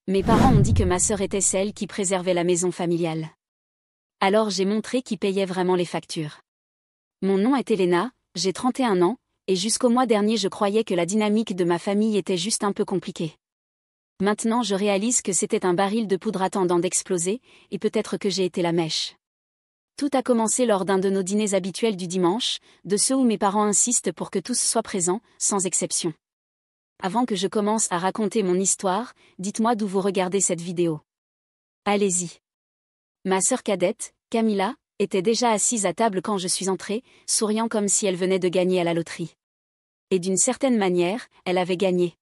Mes parents ont dit que ma sœur était celle qui préservait la maison familiale. Alors j'ai montré qui payait vraiment les factures. Mon nom est Elena, j'ai 31 ans, et jusqu'au mois dernier je croyais que la dynamique de ma famille était juste un peu compliquée. Maintenant je réalise que c'était un baril de poudre attendant d'exploser, et peut-être que j'ai été la mèche. Tout a commencé lors d'un de nos dîners habituels du dimanche, de ceux où mes parents insistent pour que tous soient présents, sans exception. Avant que je commence à raconter mon histoire, dites-moi d'où vous regardez cette vidéo. Allez-y. Ma sœur cadette, Camilla, était déjà assise à table quand je suis entrée, souriant comme si elle venait de gagner à la loterie. Et d'une certaine manière, elle avait gagné.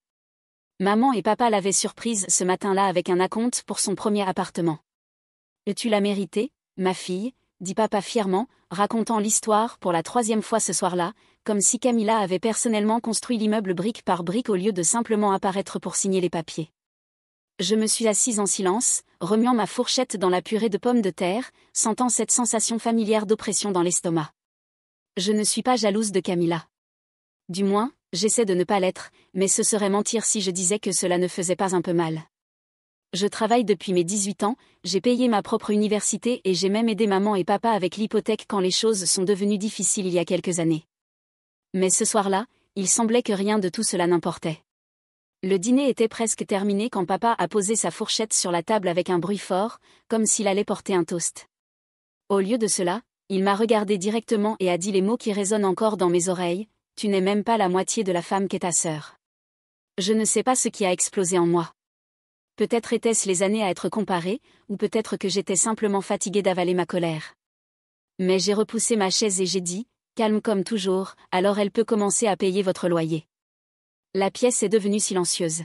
Maman et papa l'avaient surprise ce matin-là avec un acompte pour son premier appartement. « Tu l'as mérité, ma fille », dit papa fièrement, racontant l'histoire pour la 3e fois ce soir-là, comme si Camilla avait personnellement construit l'immeuble brique par brique au lieu de simplement apparaître pour signer les papiers. Je me suis assise en silence, remuant ma fourchette dans la purée de pommes de terre, sentant cette sensation familière d'oppression dans l'estomac. Je ne suis pas jalouse de Camilla. Du moins, j'essaie de ne pas l'être, mais ce serait mentir si je disais que cela ne faisait pas un peu mal. Je travaille depuis mes 18 ans, j'ai payé ma propre université et j'ai même aidé maman et papa avec l'hypothèque quand les choses sont devenues difficiles il y a quelques années. Mais ce soir-là, il semblait que rien de tout cela n'importait. Le dîner était presque terminé quand papa a posé sa fourchette sur la table avec un bruit fort, comme s'il allait porter un toast. Au lieu de cela, il m'a regardé directement et a dit les mots qui résonnent encore dans mes oreilles, « Tu n'es même pas la moitié de la femme qu'est ta sœur. » Je ne sais pas ce qui a explosé en moi. Peut-être étaient-ce les années à être comparées, ou peut-être que j'étais simplement fatiguée d'avaler ma colère. Mais j'ai repoussé ma chaise et j'ai dit, calme comme toujours, alors elle peut commencer à payer votre loyer. La pièce est devenue silencieuse.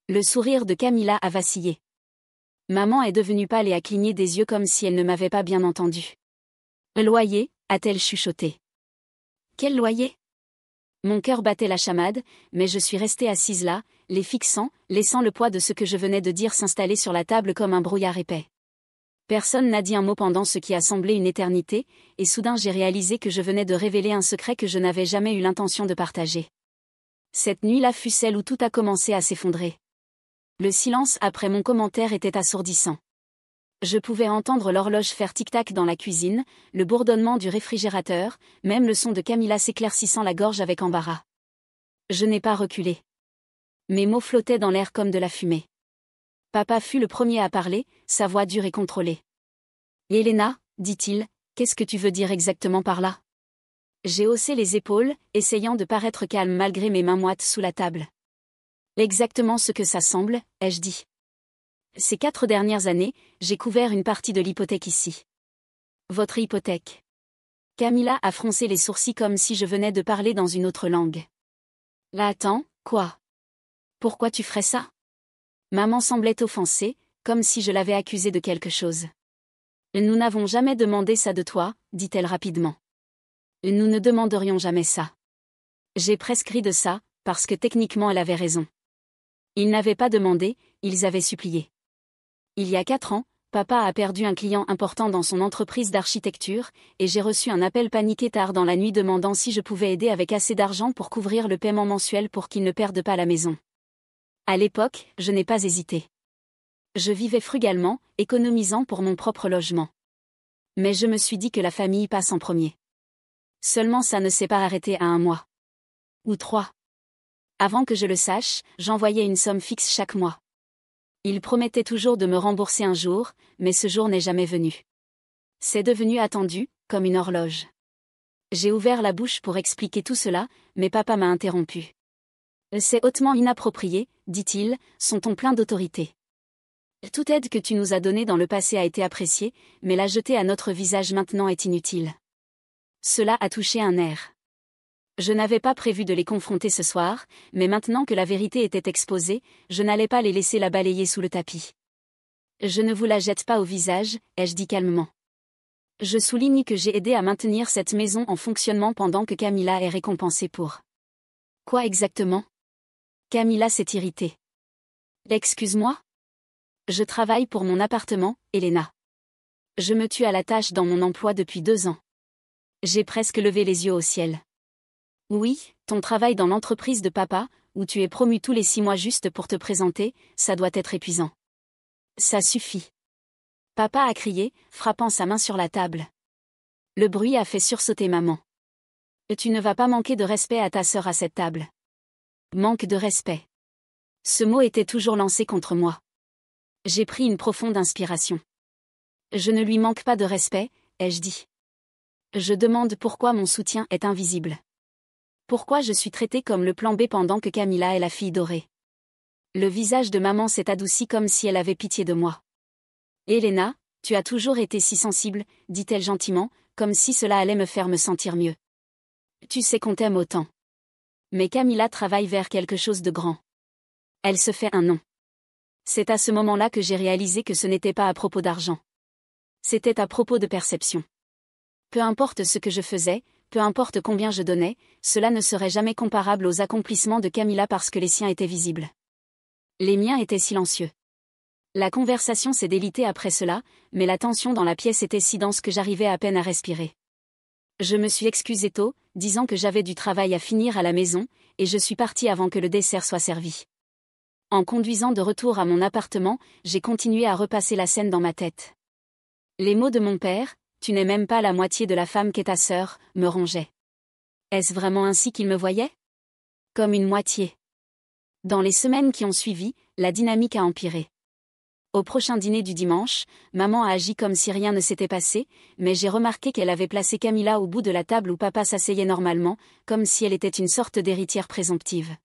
Le sourire de Camilla a vacillé. Maman est devenue pâle et a cligné des yeux comme si elle ne m'avait pas bien entendu. « Le loyer » a-t-elle chuchoté. « Quel loyer ?» Mon cœur battait la chamade, mais je suis restée assise là, les fixant, laissant le poids de ce que je venais de dire s'installer sur la table comme un brouillard épais. Personne n'a dit un mot pendant ce qui a semblé une éternité, et soudain j'ai réalisé que je venais de révéler un secret que je n'avais jamais eu l'intention de partager. Cette nuit-là fut celle où tout a commencé à s'effondrer. Le silence après mon commentaire était assourdissant. Je pouvais entendre l'horloge faire tic-tac dans la cuisine, le bourdonnement du réfrigérateur, même le son de Camilla s'éclaircissant la gorge avec embarras. Je n'ai pas reculé. Mes mots flottaient dans l'air comme de la fumée. Papa fut le premier à parler, sa voix dure et contrôlée. « Elena, dit-il, qu'est-ce que tu veux dire exactement par là ?» J'ai haussé les épaules, essayant de paraître calme malgré mes mains moites sous la table. « Exactement ce que ça semble, ai-je dit. Ces 4 dernières années, j'ai couvert une partie de l'hypothèque ici. » « Votre hypothèque ?» Camilla a froncé les sourcils comme si je venais de parler dans une autre langue. « Là attends, quoi ? Pourquoi tu ferais ça ?» Maman semblait offensée, comme si je l'avais accusée de quelque chose. « Nous n'avons jamais demandé ça de toi, dit-elle rapidement. Nous ne demanderions jamais ça. » J'ai presque ri de ça, parce que techniquement elle avait raison. Ils n'avaient pas demandé, ils avaient supplié. Il y a 4 ans, papa a perdu un client important dans son entreprise d'architecture, et j'ai reçu un appel paniqué tard dans la nuit demandant si je pouvais aider avec assez d'argent pour couvrir le paiement mensuel pour qu'il ne perde pas la maison. À l'époque, je n'ai pas hésité. Je vivais frugalement, économisant pour mon propre logement. Mais je me suis dit que la famille passe en premier. Seulement ça ne s'est pas arrêté à 1 mois. Ou 3. Avant que je le sache, j'envoyais une somme fixe chaque mois. Il promettait toujours de me rembourser un jour, mais ce jour n'est jamais venu. C'est devenu attendu, comme une horloge. J'ai ouvert la bouche pour expliquer tout cela, mais papa m'a interrompu. « C'est hautement inapproprié, dit-il, son ton plein d'autorité. Toute aide que tu nous as donnée dans le passé a été appréciée, mais la jeter à notre visage maintenant est inutile. » Cela a touché un nerf. Je n'avais pas prévu de les confronter ce soir, mais maintenant que la vérité était exposée, je n'allais pas les laisser la balayer sous le tapis. « Je ne vous la jette pas au visage, ai-je dit calmement. Je souligne que j'ai aidé à maintenir cette maison en fonctionnement pendant que Camilla est récompensée pour. » Quoi exactement ? Camilla s'est irritée. « Excuse-moi ? Je travaille pour mon appartement, Elena. Je me tue à la tâche dans mon emploi depuis 2 ans. J'ai presque levé les yeux au ciel. Oui, ton travail dans l'entreprise de papa, où tu es promu tous les 6 mois juste pour te présenter, ça doit être épuisant. Ça suffit. Papa a crié, frappant sa main sur la table. Le bruit a fait sursauter maman. Tu ne vas pas manquer de respect à ta sœur à cette table. Manque de respect. Ce mot était toujours lancé contre moi. J'ai pris une profonde inspiration. Je ne lui manque pas de respect, ai-je dit. Je demande pourquoi mon soutien est invisible. Pourquoi je suis traitée comme le plan B pendant que Camilla est la fille dorée. Le visage de maman s'est adouci comme si elle avait pitié de moi. Elena, tu as toujours été si sensible, dit-elle gentiment, comme si cela allait me faire me sentir mieux. Tu sais qu'on t'aime autant. Mais Camilla travaille vers quelque chose de grand. Elle se fait un nom. C'est à ce moment-là que j'ai réalisé que ce n'était pas à propos d'argent. C'était à propos de perception. Peu importe ce que je faisais, peu importe combien je donnais, cela ne serait jamais comparable aux accomplissements de Camilla parce que les siens étaient visibles. Les miens étaient silencieux. La conversation s'est délitée après cela, mais la tension dans la pièce était si dense que j'arrivais à peine à respirer. Je me suis excusée tôt, disant que j'avais du travail à finir à la maison, et je suis partie avant que le dessert soit servi. En conduisant de retour à mon appartement, j'ai continué à repasser la scène dans ma tête. Les mots de mon père, « Tu n'es même pas la moitié de la femme qu'est ta sœur », me rongeaient. Est-ce vraiment ainsi qu'il me voyait ? Comme une moitié. Dans les semaines qui ont suivi, la dynamique a empiré. Au prochain dîner du dimanche, maman a agi comme si rien ne s'était passé, mais j'ai remarqué qu'elle avait placé Camilla au bout de la table où papa s'asseyait normalement, comme si elle était une sorte d'héritière présomptive.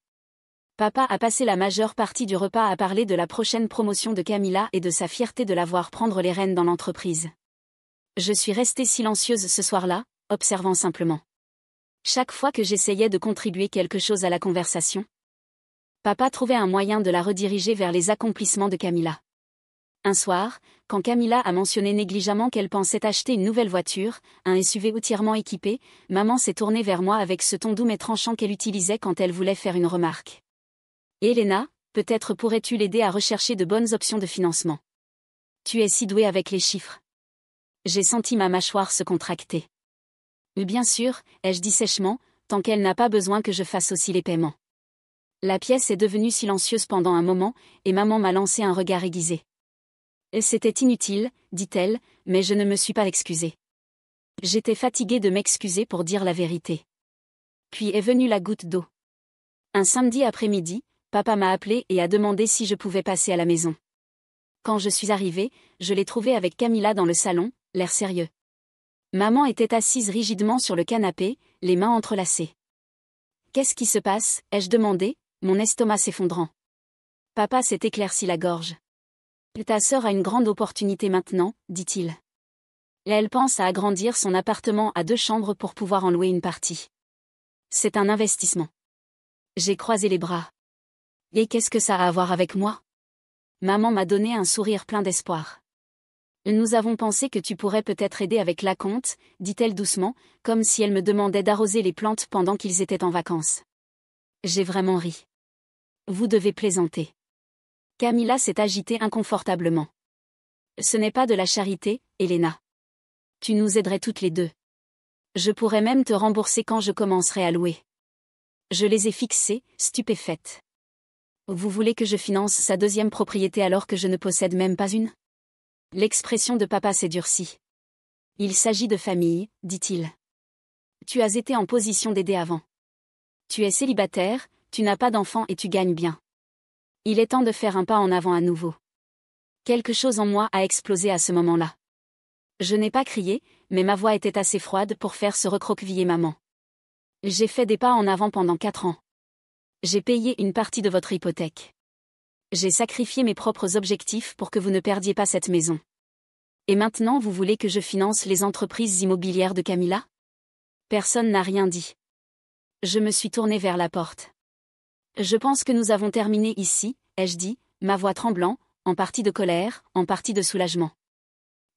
Papa a passé la majeure partie du repas à parler de la prochaine promotion de Camilla et de sa fierté de la voir prendre les rênes dans l'entreprise. Je suis restée silencieuse ce soir-là, observant simplement. Chaque fois que j'essayais de contribuer quelque chose à la conversation, papa trouvait un moyen de la rediriger vers les accomplissements de Camilla. Un soir, quand Camilla a mentionné négligemment qu'elle pensait acheter une nouvelle voiture, un SUV entièrement équipé, maman s'est tournée vers moi avec ce ton doux mais tranchant qu'elle utilisait quand elle voulait faire une remarque. « Elena, peut-être pourrais-tu l'aider à rechercher de bonnes options de financement. Tu es si douée avec les chiffres. » J'ai senti ma mâchoire se contracter. « Bien sûr, ai-je dit sèchement, tant qu'elle n'a pas besoin que je fasse aussi les paiements. » La pièce est devenue silencieuse pendant un moment, et maman m'a lancé un regard aiguisé. C'était inutile, dit-elle, mais je ne me suis pas excusée. J'étais fatiguée de m'excuser pour dire la vérité. Puis est venue la goutte d'eau. Un samedi après-midi, papa m'a appelé et a demandé si je pouvais passer à la maison. Quand je suis arrivée, je l'ai trouvée avec Camilla dans le salon, l'air sérieux. Maman était assise rigidement sur le canapé, les mains entrelacées. « Qu'est-ce qui se passe ?» ai-je demandé, mon estomac s'effondrant. Papa s'est éclairci la gorge. « Ta sœur a une grande opportunité maintenant, dit-il. Elle pense à agrandir son appartement à 2 chambres pour pouvoir en louer une partie. C'est un investissement. » J'ai croisé les bras. « Et qu'est-ce que ça a à voir avec moi ?» Maman m'a donné un sourire plein d'espoir. « Nous avons pensé que tu pourrais peut-être aider avec l'acompte, dit-elle doucement, comme si elle me demandait d'arroser les plantes pendant qu'ils étaient en vacances. J'ai vraiment ri. Vous devez plaisanter. Camilla s'est agitée inconfortablement. Ce n'est pas de la charité, Elena. Tu nous aiderais toutes les deux. Je pourrais même te rembourser quand je commencerai à louer. Je les ai fixées, stupéfaite. Vous voulez que je finance sa 2e propriété alors que je ne possède même pas une ? L'expression de papa s'est durcie. Il s'agit de famille, dit-il. Tu as été en position d'aider avant. Tu es célibataire, tu n'as pas d'enfant et tu gagnes bien. Il est temps de faire un pas en avant à nouveau. Quelque chose en moi a explosé à ce moment-là. Je n'ai pas crié, mais ma voix était assez froide pour faire se recroqueviller maman. J'ai fait des pas en avant pendant 4 ans. J'ai payé une partie de votre hypothèque. J'ai sacrifié mes propres objectifs pour que vous ne perdiez pas cette maison. Et maintenant vous voulez que je finance les entreprises immobilières de Camilla ? Personne n'a rien dit. Je me suis tournée vers la porte. Je pense que nous avons terminé ici, ai-je dit, ma voix tremblant, en partie de colère, en partie de soulagement.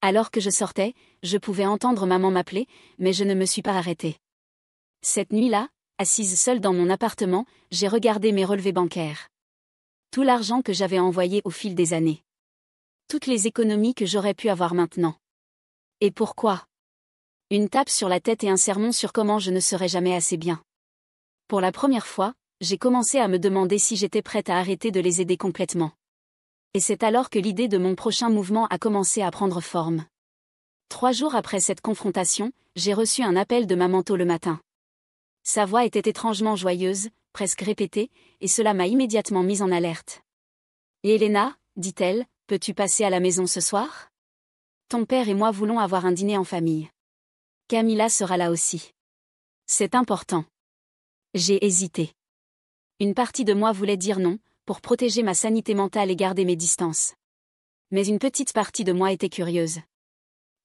Alors que je sortais, je pouvais entendre maman m'appeler, mais je ne me suis pas arrêtée. Cette nuit-là, assise seule dans mon appartement, j'ai regardé mes relevés bancaires. Tout l'argent que j'avais envoyé au fil des années. Toutes les économies que j'aurais pu avoir maintenant. Et pourquoi ? Une tape sur la tête et un sermon sur comment je ne serais jamais assez bien. Pour la première fois, j'ai commencé à me demander si j'étais prête à arrêter de les aider complètement. Et c'est alors que l'idée de mon prochain mouvement a commencé à prendre forme. 3 jours après cette confrontation, j'ai reçu un appel de maman tôt le matin. Sa voix était étrangement joyeuse, presque répétée, et cela m'a immédiatement mise en alerte. « Et Elena, dit-elle, peux-tu passer à la maison ce soir ? Ton père et moi voulons avoir un dîner en famille. Camilla sera là aussi. C'est important. » J'ai hésité. Une partie de moi voulait dire non, pour protéger ma sanité mentale et garder mes distances. Mais une petite partie de moi était curieuse.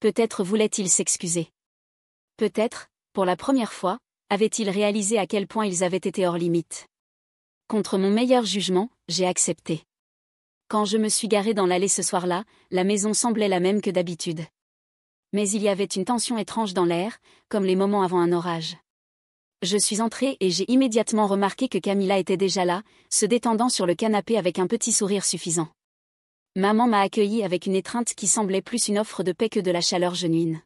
Peut-être voulait-il s'excuser. Peut-être, pour la première fois, avait-il réalisé à quel point ils avaient été hors limite. Contre mon meilleur jugement, j'ai accepté. Quand je me suis garée dans l'allée ce soir-là, la maison semblait la même que d'habitude. Mais il y avait une tension étrange dans l'air, comme les moments avant un orage. Je suis entrée et j'ai immédiatement remarqué que Camilla était déjà là, se détendant sur le canapé avec un petit sourire suffisant. Maman m'a accueillie avec une étreinte qui semblait plus une offre de paix que de la chaleur genuine.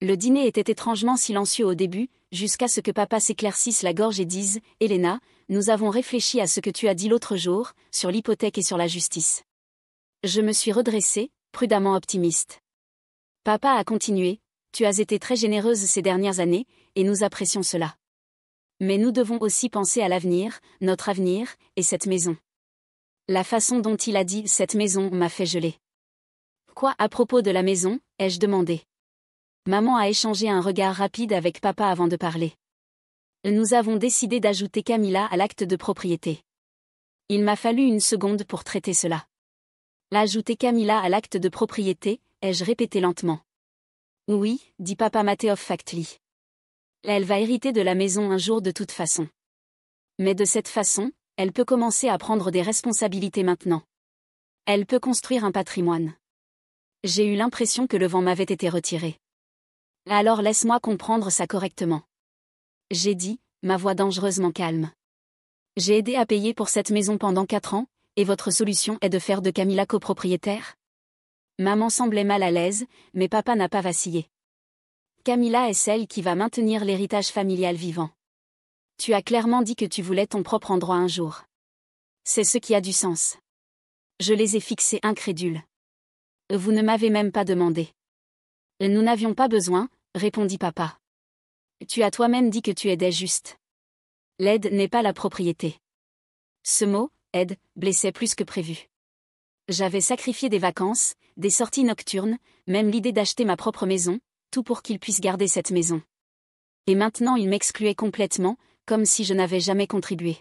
Le dîner était étrangement silencieux au début, jusqu'à ce que papa s'éclaircisse la gorge et dise « Elena, nous avons réfléchi à ce que tu as dit l'autre jour, sur l'hypothèque et sur la justice. » Je me suis redressée, prudemment optimiste. Papa a continué « Tu as été très généreuse ces dernières années, et nous apprécions cela. Mais nous devons aussi penser à l'avenir, notre avenir, et cette maison. » La façon dont il a dit « cette maison » m'a fait geler. « Quoi à propos de la maison ?» ai-je demandé. Maman a échangé un regard rapide avec papa avant de parler. Nous avons décidé d'ajouter Camilla à l'acte de propriété. Il m'a fallu une seconde pour traiter cela. L'ajouter Camilla à l'acte de propriété, ai-je répété lentement. Oui, dit papa matter of factly. Elle va hériter de la maison un jour de toute façon. Mais de cette façon, elle peut commencer à prendre des responsabilités maintenant. Elle peut construire un patrimoine. J'ai eu l'impression que le vent m'avait été retiré. Alors laisse-moi comprendre ça correctement. J'ai dit, ma voix dangereusement calme. J'ai aidé à payer pour cette maison pendant 4 ans, et votre solution est de faire de Camilla copropriétaire ? Maman semblait mal à l'aise, mais papa n'a pas vacillé. Camilla est celle qui va maintenir l'héritage familial vivant. Tu as clairement dit que tu voulais ton propre endroit un jour. C'est ce qui a du sens. Je les ai fixés incrédules. Vous ne m'avez même pas demandé. Nous n'avions pas besoin, répondit papa. Tu as toi-même dit que tu aidais juste. L'aide n'est pas la propriété. Ce mot, aide, blessait plus que prévu. J'avais sacrifié des vacances, des sorties nocturnes, même l'idée d'acheter ma propre maison, tout pour qu'il puisse garder cette maison. Et maintenant il m'excluait complètement, comme si je n'avais jamais contribué.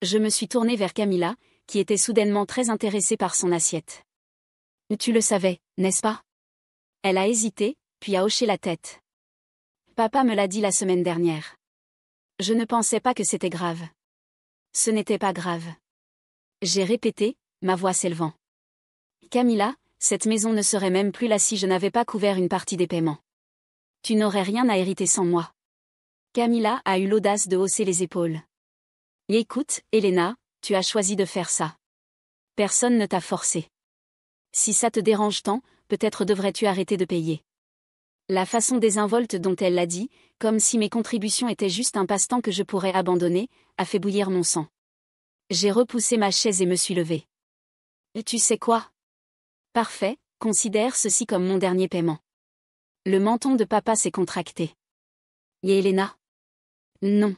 Je me suis tournée vers Camilla, qui était soudainement très intéressée par son assiette. Tu le savais, n'est-ce pas ? Elle a hésité, puis a hoché la tête. Papa me l'a dit la semaine dernière. Je ne pensais pas que c'était grave. Ce n'était pas grave. J'ai répété, ma voix s'élevant. Camilla, cette maison ne serait même plus là si je n'avais pas couvert une partie des paiements. Tu n'aurais rien à hériter sans moi. Camilla a eu l'audace de hausser les épaules. Et écoute, Elena, tu as choisi de faire ça. Personne ne t'a forcé. Si ça te dérange tant, peut-être devrais-tu arrêter de payer. La façon désinvolte dont elle l'a dit, comme si mes contributions étaient juste un passe-temps que je pourrais abandonner, a fait bouillir mon sang. J'ai repoussé ma chaise et me suis levée. Tu sais quoi ? Parfait, considère ceci comme mon dernier paiement. Le menton de papa s'est contracté. Et Elena ? Non.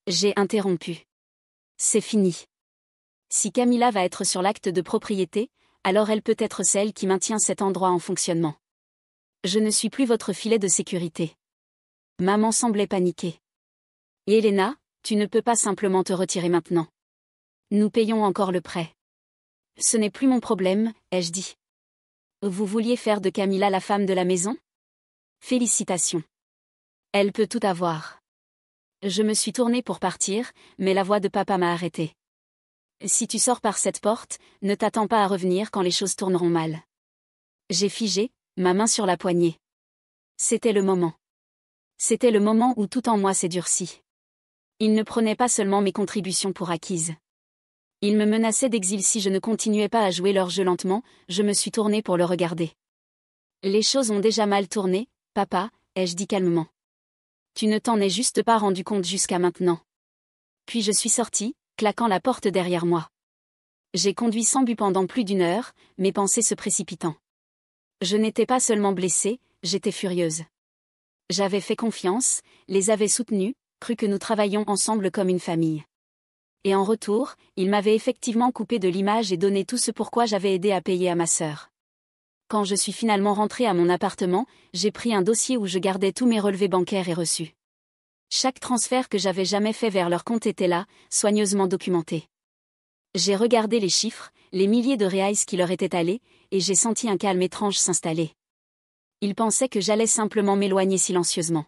J'ai interrompu. C'est fini. Si Camilla va être sur l'acte de propriété, alors elle peut être celle qui maintient cet endroit en fonctionnement. Je ne suis plus votre filet de sécurité. Maman semblait paniquer. Et Elena, tu ne peux pas simplement te retirer maintenant. Nous payons encore le prêt. Ce n'est plus mon problème, ai-je dit. Vous vouliez faire de Camilla la femme de la maison ? Félicitations. Elle peut tout avoir. Je me suis tournée pour partir, mais la voix de papa m'a arrêtée. Si tu sors par cette porte, ne t'attends pas à revenir quand les choses tourneront mal. J'ai figé, ma main sur la poignée. C'était le moment. C'était le moment où tout en moi s'est durci. Il ne prenait pas seulement mes contributions pour acquises. Il me menaçait d'exil si je ne continuais pas à jouer leur jeu lentement, je me suis tournée pour le regarder. Les choses ont déjà mal tourné, papa, ai-je dit calmement. Tu ne t'en es juste pas rendu compte jusqu'à maintenant. Puis je suis sortie, claquant la porte derrière moi. J'ai conduit sans but pendant plus d'une heure, mes pensées se précipitant. Je n'étais pas seulement blessée, j'étais furieuse. J'avais fait confiance, les avais soutenus, cru que nous travaillions ensemble comme une famille. Et en retour, ils m'avaient effectivement coupé de l'image et donné tout ce pourquoi j'avais aidé à payer à ma sœur. Quand je suis finalement rentrée à mon appartement, j'ai pris un dossier où je gardais tous mes relevés bancaires et reçus. Chaque transfert que j'avais jamais fait vers leur compte était là, soigneusement documenté. J'ai regardé les chiffres, les milliers de reais qui leur étaient allés, et j'ai senti un calme étrange s'installer. Ils pensaient que j'allais simplement m'éloigner silencieusement.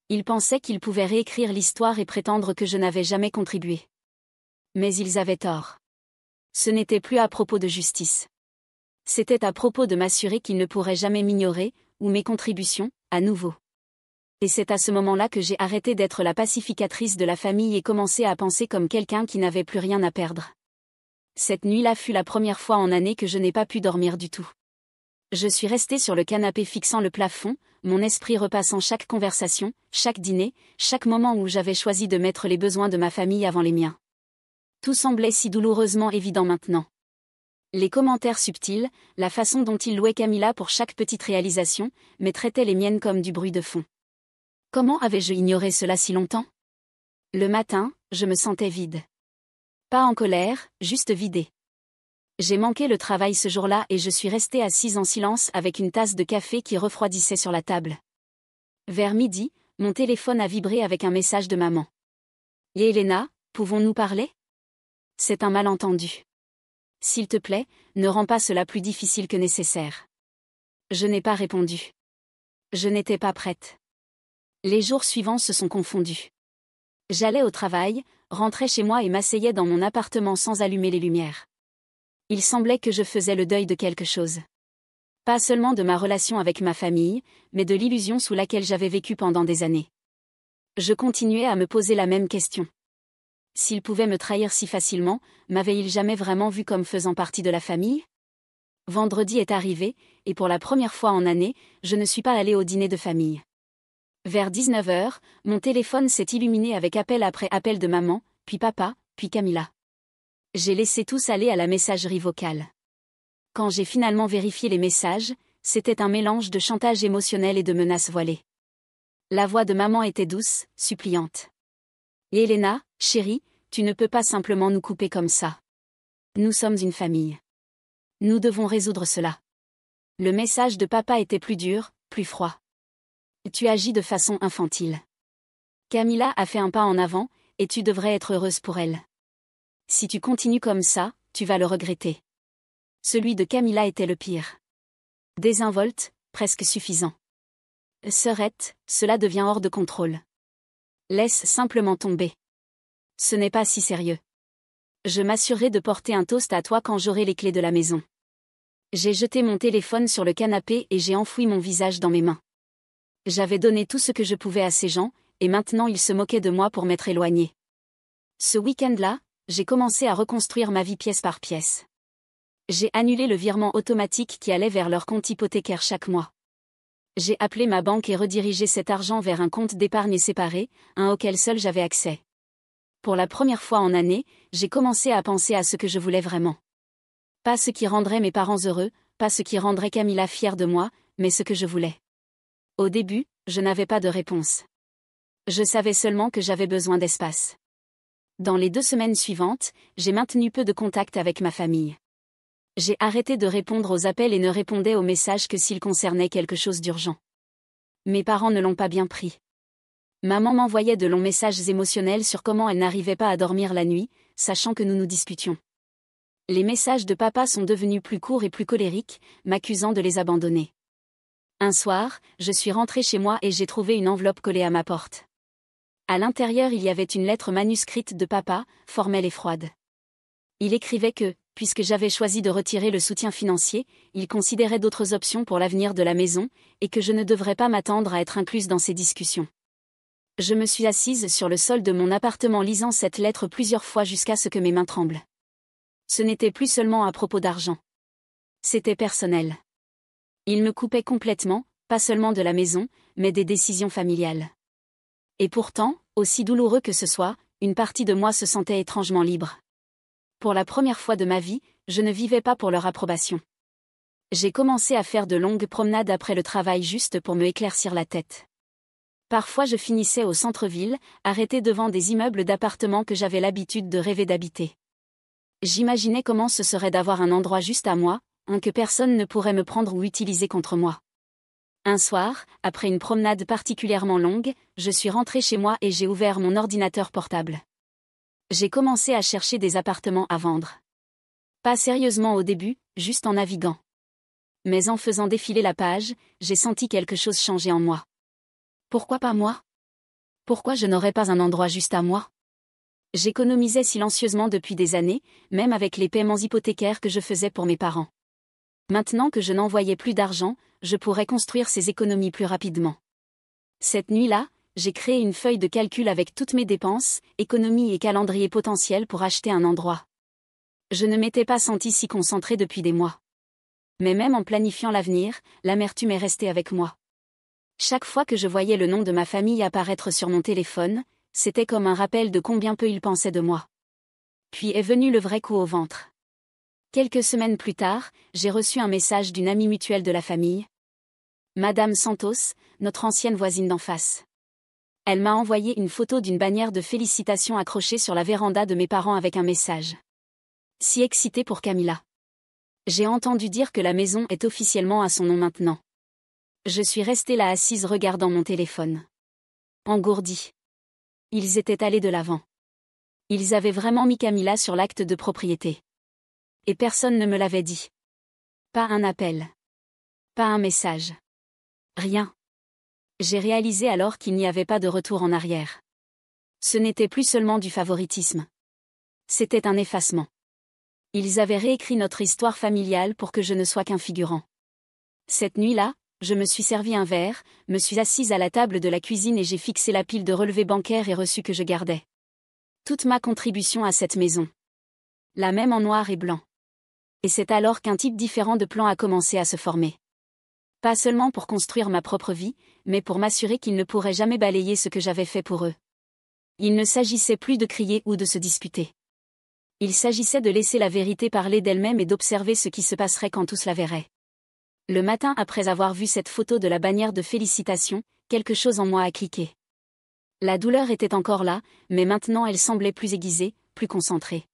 Ils pensaient qu'ils pouvaient réécrire l'histoire et prétendre que je n'avais jamais contribué. Mais ils avaient tort. Ce n'était plus à propos de justice. C'était à propos de m'assurer qu'ils ne pourraient jamais m'ignorer, ou mes contributions, à nouveau. Et c'est à ce moment-là que j'ai arrêté d'être la pacificatrice de la famille et commencé à penser comme quelqu'un qui n'avait plus rien à perdre. Cette nuit-là fut la première fois en années que je n'ai pas pu dormir du tout. Je suis restée sur le canapé fixant le plafond, mon esprit repassant chaque conversation, chaque dîner, chaque moment où j'avais choisi de mettre les besoins de ma famille avant les miens. Tout semblait si douloureusement évident maintenant. Les commentaires subtils, la façon dont ils louaient Camilla pour chaque petite réalisation, mais traitaient les miennes comme du bruit de fond. Comment avais-je ignoré cela si longtemps? Le matin, je me sentais vide. Pas en colère, juste vidée. J'ai manqué le travail ce jour-là et je suis restée assise en silence avec une tasse de café qui refroidissait sur la table. Vers midi, mon téléphone a vibré avec un message de maman. « Et Elena, pouvons-nous parler? C'est un malentendu. S'il te plaît, ne rends pas cela plus difficile que nécessaire. » Je n'ai pas répondu. Je n'étais pas prête. Les jours suivants se sont confondus. J'allais au travail, rentrais chez moi et m'asseyais dans mon appartement sans allumer les lumières. Il semblait que je faisais le deuil de quelque chose. Pas seulement de ma relation avec ma famille, mais de l'illusion sous laquelle j'avais vécu pendant des années. Je continuais à me poser la même question. S'ils pouvaient me trahir si facilement, m'avaient-ils jamais vraiment vu comme faisant partie de la famille? Vendredi est arrivé, et pour la première fois en années, je ne suis pas allée au dîner de famille. Vers 19h, mon téléphone s'est illuminé avec appel après appel de maman, puis papa, puis Camilla. J'ai laissé tous aller à la messagerie vocale. Quand j'ai finalement vérifié les messages, c'était un mélange de chantage émotionnel et de menaces voilées. La voix de maman était douce, suppliante. « Et Elena, chérie, tu ne peux pas simplement nous couper comme ça. Nous sommes une famille. Nous devons résoudre cela. » Le message de papa était plus dur, plus froid. « Tu agis de façon infantile. Camilla a fait un pas en avant, et tu devrais être heureuse pour elle. Si tu continues comme ça, tu vas le regretter. » Celui de Camilla était le pire. Désinvolte, presque suffisant. « Sœurette, cela devient hors de contrôle. Laisse simplement tomber. Ce n'est pas si sérieux. Je m'assurerai de porter un toast à toi quand j'aurai les clés de la maison. » J'ai jeté mon téléphone sur le canapé et j'ai enfoui mon visage dans mes mains. J'avais donné tout ce que je pouvais à ces gens, et maintenant ils se moquaient de moi pour m'être éloignée. Ce week-end-là, j'ai commencé à reconstruire ma vie pièce par pièce. J'ai annulé le virement automatique qui allait vers leur compte hypothécaire chaque mois. J'ai appelé ma banque et redirigé cet argent vers un compte d'épargne séparé, un auquel seul j'avais accès. Pour la première fois en années, j'ai commencé à penser à ce que je voulais vraiment. Pas ce qui rendrait mes parents heureux, pas ce qui rendrait Camilla fière de moi, mais ce que je voulais. Au début, je n'avais pas de réponse. Je savais seulement que j'avais besoin d'espace. Dans les 2 semaines suivantes, j'ai maintenu peu de contact avec ma famille. J'ai arrêté de répondre aux appels et ne répondais aux messages que s'ils concernaient quelque chose d'urgent. Mes parents ne l'ont pas bien pris. Maman m'envoyait de longs messages émotionnels sur comment elle n'arrivait pas à dormir la nuit, sachant que nous nous disputions. Les messages de papa sont devenus plus courts et plus colériques, m'accusant de les abandonner. Un soir, je suis rentrée chez moi et j'ai trouvé une enveloppe collée à ma porte. À l'intérieur il y avait une lettre manuscrite de papa, formelle et froide. Il écrivait que, puisque j'avais choisi de retirer le soutien financier, il considérait d'autres options pour l'avenir de la maison, et que je ne devrais pas m'attendre à être incluse dans ces discussions. Je me suis assise sur le sol de mon appartement lisant cette lettre plusieurs fois jusqu'à ce que mes mains tremblent. Ce n'était plus seulement à propos d'argent. C'était personnel. Il me coupait complètement, pas seulement de la maison, mais des décisions familiales. Et pourtant, aussi douloureux que ce soit, une partie de moi se sentait étrangement libre. Pour la première fois de ma vie, je ne vivais pas pour leur approbation. J'ai commencé à faire de longues promenades après le travail juste pour me éclaircir la tête. Parfois je finissais au centre-ville, arrêté devant des immeubles d'appartements que j'avais l'habitude de rêver d'habiter. J'imaginais comment ce serait d'avoir un endroit juste à moi, que personne ne pourrait me prendre ou utiliser contre moi. Un soir, après une promenade particulièrement longue, je suis rentrée chez moi et j'ai ouvert mon ordinateur portable. J'ai commencé à chercher des appartements à vendre. Pas sérieusement au début, juste en naviguant. Mais en faisant défiler la page, j'ai senti quelque chose changer en moi. Pourquoi pas moi? Pourquoi je n'aurais pas un endroit juste à moi? J'économisais silencieusement depuis des années, même avec les paiements hypothécaires que je faisais pour mes parents. Maintenant que je n'envoyais plus d'argent, je pourrais construire ces économies plus rapidement. Cette nuit-là, j'ai créé une feuille de calcul avec toutes mes dépenses, économies et calendrier potentiel pour acheter un endroit. Je ne m'étais pas sentie si concentrée depuis des mois. Mais même en planifiant l'avenir, l'amertume est restée avec moi. Chaque fois que je voyais le nom de ma famille apparaître sur mon téléphone, c'était comme un rappel de combien peu ils pensaient de moi. Puis est venu le vrai coup au ventre. Quelques semaines plus tard, j'ai reçu un message d'une amie mutuelle de la famille. Madame Santos, notre ancienne voisine d'en face. Elle m'a envoyé une photo d'une bannière de félicitations accrochée sur la véranda de mes parents avec un message. Si excitée pour Camilla. J'ai entendu dire que la maison est officiellement à son nom maintenant. Je suis restée là assise regardant mon téléphone. Engourdie. Ils étaient allés de l'avant. Ils avaient vraiment mis Camilla sur l'acte de propriété. Et personne ne me l'avait dit. Pas un appel. Pas un message. Rien. J'ai réalisé alors qu'il n'y avait pas de retour en arrière. Ce n'était plus seulement du favoritisme. C'était un effacement. Ils avaient réécrit notre histoire familiale pour que je ne sois qu'un figurant. Cette nuit-là, je me suis servi un verre, me suis assise à la table de la cuisine et j'ai fixé la pile de relevés bancaires et reçus que je gardais. Toute ma contribution à cette maison. La même en noir et blanc. Et c'est alors qu'un type différent de plan a commencé à se former. Pas seulement pour construire ma propre vie, mais pour m'assurer qu'ils ne pourraient jamais balayer ce que j'avais fait pour eux. Il ne s'agissait plus de crier ou de se disputer. Il s'agissait de laisser la vérité parler d'elle-même et d'observer ce qui se passerait quand tous la verraient. Le matin après avoir vu cette photo de la bannière de félicitations, quelque chose en moi a cliqué. La douleur était encore là, mais maintenant elle semblait plus aiguisée, plus concentrée.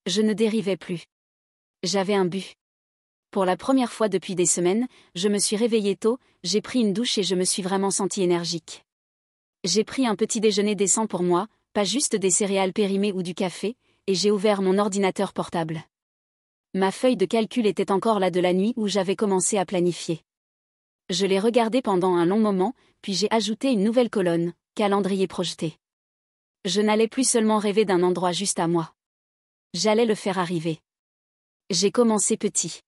Je ne dérivais plus. J'avais un but. Pour la première fois depuis des semaines, je me suis réveillée tôt, j'ai pris une douche et je me suis vraiment sentie énergique. J'ai pris un petit déjeuner décent pour moi, pas juste des céréales périmées ou du café, et j'ai ouvert mon ordinateur portable. Ma feuille de calcul était encore là de la nuit où j'avais commencé à planifier. Je l'ai regardée pendant un long moment, puis j'ai ajouté une nouvelle colonne, calendrier projeté. Je n'allais plus seulement rêver d'un endroit juste à moi. J'allais le faire arriver. J'ai commencé petit.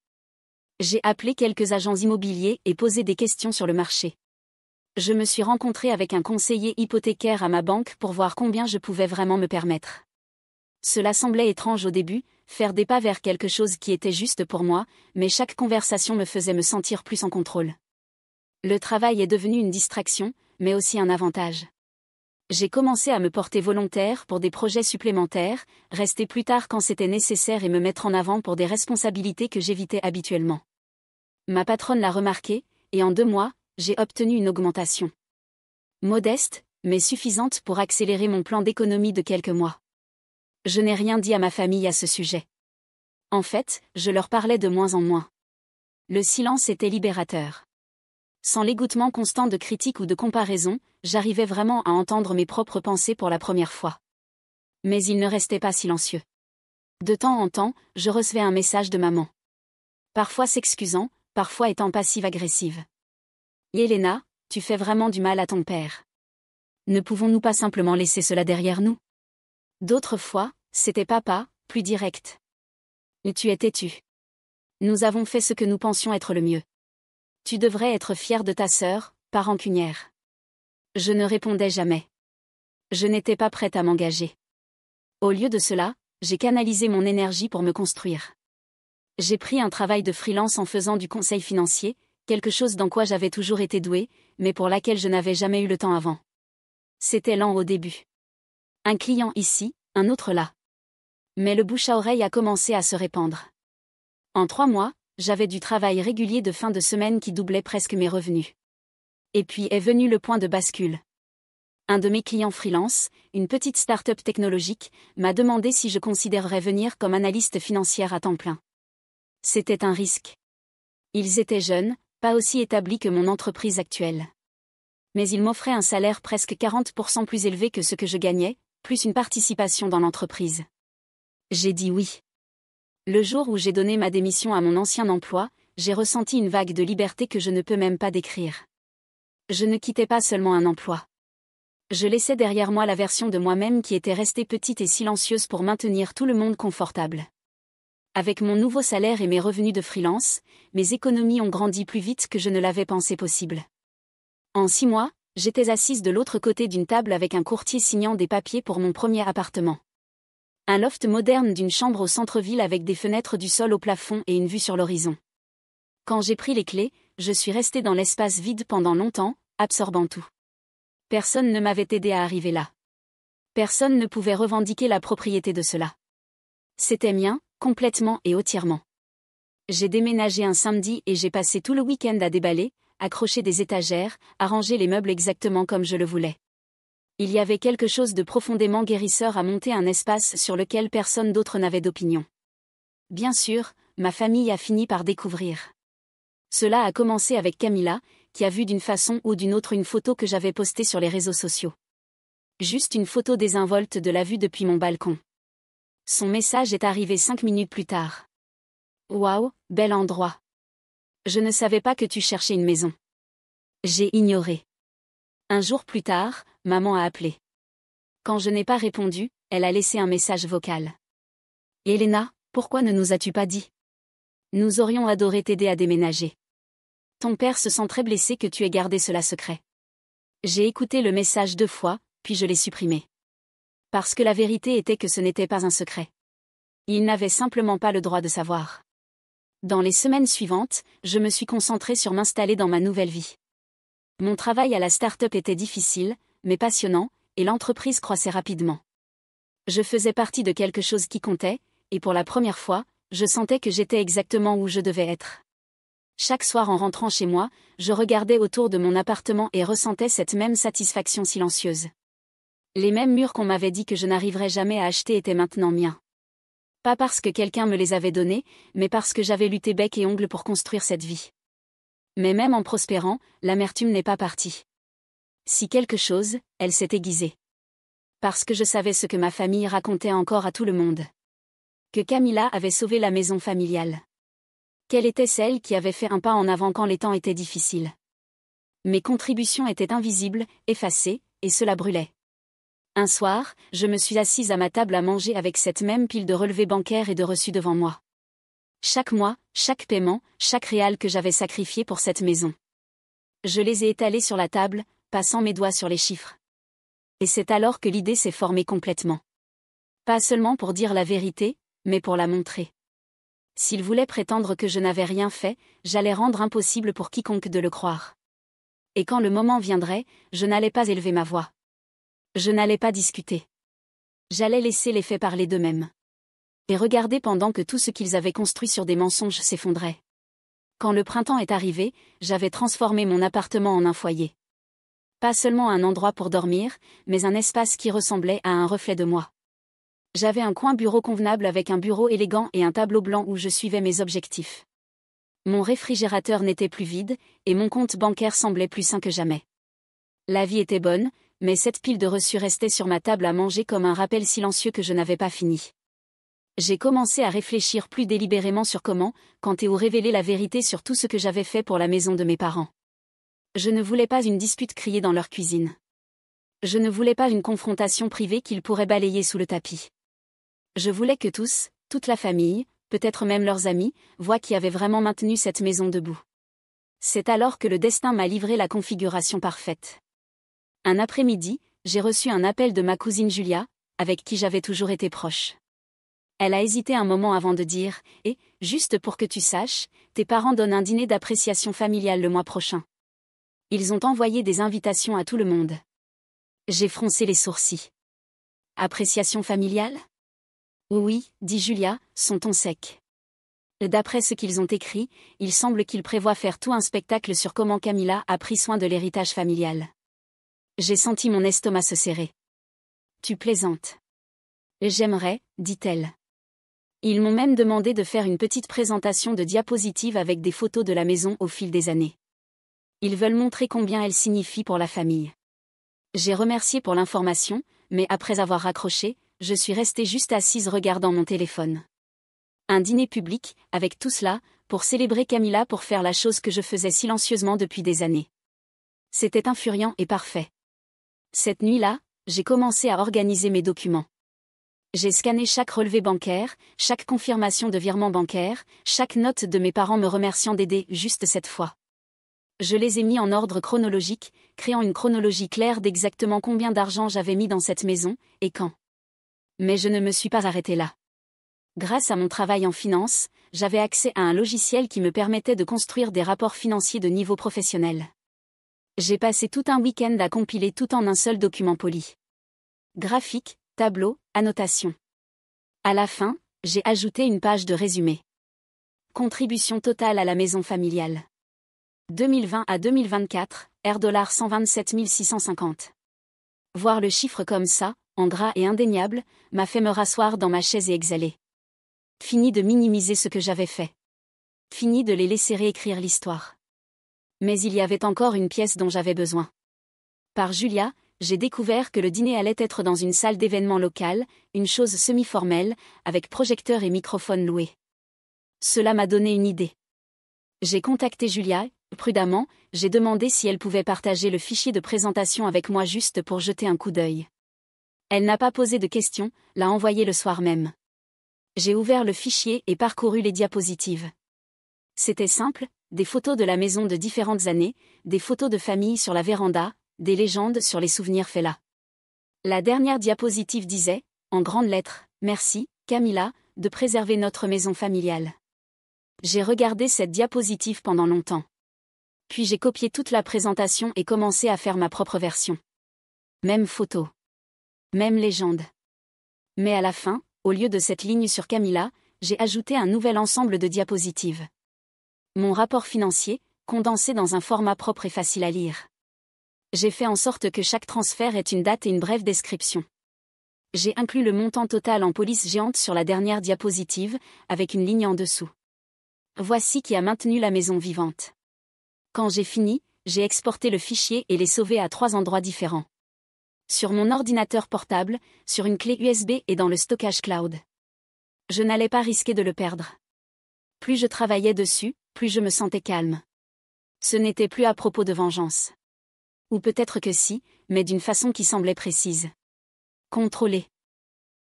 J'ai appelé quelques agents immobiliers et posé des questions sur le marché. Je me suis rencontrée avec un conseiller hypothécaire à ma banque pour voir combien je pouvais vraiment me permettre. Cela semblait étrange au début, faire des pas vers quelque chose qui était juste pour moi, mais chaque conversation me faisait me sentir plus en contrôle. Le travail est devenu une distraction, mais aussi un avantage. J'ai commencé à me porter volontaire pour des projets supplémentaires, rester plus tard quand c'était nécessaire et me mettre en avant pour des responsabilités que j'évitais habituellement. Ma patronne l'a remarqué, et en 2 mois, j'ai obtenu une augmentation. Modeste, mais suffisante pour accélérer mon plan d'économie de quelques mois. Je n'ai rien dit à ma famille à ce sujet. En fait, je leur parlais de moins en moins. Le silence était libérateur. Sans l'égouttement constant de critiques ou de comparaison, j'arrivais vraiment à entendre mes propres pensées pour la première fois. Mais ils ne restaient pas silencieux. De temps en temps, je recevais un message de maman. Parfois s'excusant, parfois étant passive-agressive. « Yelena, tu fais vraiment du mal à ton père. Ne pouvons-nous pas simplement laisser cela derrière nous ?» D'autres fois, c'était papa, plus direct. « Tu es têtu. Nous avons fait ce que nous pensions être le mieux. Tu devrais être fière de ta sœur, pas rancunière. » Je ne répondais jamais. Je n'étais pas prête à m'engager. Au lieu de cela, j'ai canalisé mon énergie pour me construire. J'ai pris un travail de freelance en faisant du conseil financier, quelque chose dans quoi j'avais toujours été douée, mais pour laquelle je n'avais jamais eu le temps avant. C'était lent au début. Un client ici, un autre là. Mais le bouche à oreille a commencé à se répandre. En 3 mois, j'avais du travail régulier de fin de semaine qui doublait presque mes revenus. Et puis est venu le point de bascule. Un de mes clients freelance, une petite start-up technologique, m'a demandé si je considérerais venir comme analyste financière à temps plein. C'était un risque. Ils étaient jeunes, pas aussi établis que mon entreprise actuelle. Mais ils m'offraient un salaire presque 40% plus élevé que ce que je gagnais, plus une participation dans l'entreprise. J'ai dit oui. Le jour où j'ai donné ma démission à mon ancien emploi, j'ai ressenti une vague de liberté que je ne peux même pas décrire. Je ne quittais pas seulement un emploi. Je laissais derrière moi la version de moi-même qui était restée petite et silencieuse pour maintenir tout le monde confortable. Avec mon nouveau salaire et mes revenus de freelance, mes économies ont grandi plus vite que je ne l'avais pensé possible. En 6 mois, j'étais assise de l'autre côté d'une table avec un courtier signant des papiers pour mon premier appartement. Un loft moderne d'une chambre au centre-ville avec des fenêtres du sol au plafond et une vue sur l'horizon. Quand j'ai pris les clés, je suis restée dans l'espace vide pendant longtemps, absorbant tout. Personne ne m'avait aidé à arriver là. Personne ne pouvait revendiquer la propriété de cela. C'était mien, complètement et entièrement. J'ai déménagé un samedi et j'ai passé tout le week-end à déballer, accrocher des étagères, arranger les meubles exactement comme je le voulais. Il y avait quelque chose de profondément guérisseur à monter un espace sur lequel personne d'autre n'avait d'opinion. Bien sûr, ma famille a fini par découvrir. Cela a commencé avec Camilla, qui a vu d'une façon ou d'une autre une photo que j'avais postée sur les réseaux sociaux. Juste une photo désinvolte de la vue depuis mon balcon. Son message est arrivé 5 minutes plus tard. Waouh, bel endroit. Je ne savais pas que tu cherchais une maison. J'ai ignoré. Un jour plus tard, maman a appelé. Quand je n'ai pas répondu, elle a laissé un message vocal. Elena, pourquoi ne nous as-tu pas dit? Nous aurions adoré t'aider à déménager. Ton père se sent très blessé que tu aies gardé cela secret. J'ai écouté le message 2 fois, puis je l'ai supprimé. Parce que la vérité était que ce n'était pas un secret. Il n'avait simplement pas le droit de savoir. Dans les semaines suivantes, je me suis concentrée sur m'installer dans ma nouvelle vie. Mon travail à la start-up était difficile, mais passionnant, et l'entreprise croissait rapidement. Je faisais partie de quelque chose qui comptait, et pour la première fois, je sentais que j'étais exactement où je devais être. Chaque soir en rentrant chez moi, je regardais autour de mon appartement et ressentais cette même satisfaction silencieuse. Les mêmes murs qu'on m'avait dit que je n'arriverais jamais à acheter étaient maintenant miens. Pas parce que quelqu'un me les avait donnés, mais parce que j'avais lutté bec et ongles pour construire cette vie. Mais même en prospérant, l'amertume n'est pas partie. Si quelque chose, elle s'est aiguisée. Parce que je savais ce que ma famille racontait encore à tout le monde. Que Camilla avait sauvé la maison familiale. Qu'elle était celle qui avait fait un pas en avant quand les temps étaient difficiles. Mes contributions étaient invisibles, effacées, et cela brûlait. Un soir, je me suis assise à ma table à manger avec cette même pile de relevés bancaires et de reçus devant moi. Chaque mois, chaque paiement, chaque réal que j'avais sacrifié pour cette maison. Je les ai étalés sur la table, passant mes doigts sur les chiffres. Et c'est alors que l'idée s'est formée complètement. Pas seulement pour dire la vérité, mais pour la montrer. S'ils voulaient prétendre que je n'avais rien fait, j'allais rendre impossible pour quiconque de le croire. Et quand le moment viendrait, je n'allais pas élever ma voix. Je n'allais pas discuter. J'allais laisser les faits parler d'eux-mêmes. Et regarder pendant que tout ce qu'ils avaient construit sur des mensonges s'effondrait. Quand le printemps est arrivé, j'avais transformé mon appartement en un foyer. Pas seulement un endroit pour dormir, mais un espace qui ressemblait à un reflet de moi. J'avais un coin bureau convenable avec un bureau élégant et un tableau blanc où je suivais mes objectifs. Mon réfrigérateur n'était plus vide, et mon compte bancaire semblait plus sain que jamais. La vie était bonne, mais cette pile de reçus restait sur ma table à manger comme un rappel silencieux que je n'avais pas fini. J'ai commencé à réfléchir plus délibérément sur comment, quand et où révéler la vérité sur tout ce que j'avais fait pour la maison de mes parents. Je ne voulais pas une dispute criée dans leur cuisine. Je ne voulais pas une confrontation privée qu'ils pourraient balayer sous le tapis. Je voulais que tous, toute la famille, peut-être même leurs amis, voient qui avait vraiment maintenu cette maison debout. C'est alors que le destin m'a livré la configuration parfaite. Un après-midi, j'ai reçu un appel de ma cousine Julia, avec qui j'avais toujours été proche. Elle a hésité un moment avant de dire « Et, juste pour que tu saches, tes parents donnent un dîner d'appréciation familiale le mois prochain. Ils ont envoyé des invitations à tout le monde. » J'ai froncé les sourcils. Appréciation familiale? Oui, dit Julia, son ton sec. D'après ce qu'ils ont écrit, il semble qu'ils prévoient faire tout un spectacle sur comment Camilla a pris soin de l'héritage familial. J'ai senti mon estomac se serrer. Tu plaisantes. J'aimerais, dit-elle. Ils m'ont même demandé de faire une petite présentation de diapositives avec des photos de la maison au fil des années. Ils veulent montrer combien elle signifie pour la famille. J'ai remercié pour l'information, mais après avoir raccroché, je suis restée juste assise regardant mon téléphone. Un dîner public, avec tout cela, pour célébrer Camilla, pour faire la chose que je faisais silencieusement depuis des années. C'était infuriant et parfait. Cette nuit-là, j'ai commencé à organiser mes documents. J'ai scanné chaque relevé bancaire, chaque confirmation de virement bancaire, chaque note de mes parents me remerciant d'aider juste cette fois. Je les ai mis en ordre chronologique, créant une chronologie claire d'exactement combien d'argent j'avais mis dans cette maison, et quand. Mais je ne me suis pas arrêtée là. Grâce à mon travail en finance, j'avais accès à un logiciel qui me permettait de construire des rapports financiers de niveau professionnel. J'ai passé tout un week-end à compiler tout en un seul document poli. Graphique, tableau, annotation. À la fin, j'ai ajouté une page de résumé. Contribution totale à la maison familiale. 2020 à 2024, $, 127 650. Voir le chiffre comme ça, en gras et indéniable, m'a fait me rasseoir dans ma chaise et exhaler. Fini de minimiser ce que j'avais fait. Fini de les laisser réécrire l'histoire. Mais il y avait encore une pièce dont j'avais besoin. Par Julia, j'ai découvert que le dîner allait être dans une salle d'événement locale, une chose semi-formelle, avec projecteur et microphone loués. Cela m'a donné une idée. J'ai contacté Julia, prudemment, j'ai demandé si elle pouvait partager le fichier de présentation avec moi juste pour jeter un coup d'œil. Elle n'a pas posé de questions, l'a envoyé le soir même. J'ai ouvert le fichier et parcouru les diapositives. C'était simple, des photos de la maison de différentes années, des photos de famille sur la véranda, des légendes sur les souvenirs faits là. La dernière diapositive disait, en grandes lettres, « Merci, Camilla, de préserver notre maison familiale ». J'ai regardé cette diapositive pendant longtemps. Puis j'ai copié toute la présentation et commencé à faire ma propre version. Même photo. Même légende. Mais à la fin, au lieu de cette ligne sur Camilla, j'ai ajouté un nouvel ensemble de diapositives. Mon rapport financier, condensé dans un format propre et facile à lire. J'ai fait en sorte que chaque transfert ait une date et une brève description. J'ai inclus le montant total en police géante sur la dernière diapositive, avec une ligne en dessous. Voici qui a maintenu la maison vivante. Quand j'ai fini, j'ai exporté le fichier et l'ai sauvé à 3 endroits différents. Sur mon ordinateur portable, sur une clé USB et dans le stockage cloud. Je n'allais pas risquer de le perdre. Plus je travaillais dessus, plus je me sentais calme. Ce n'était plus à propos de vengeance. Ou peut-être que si, mais d'une façon qui semblait précise. Contrôlée.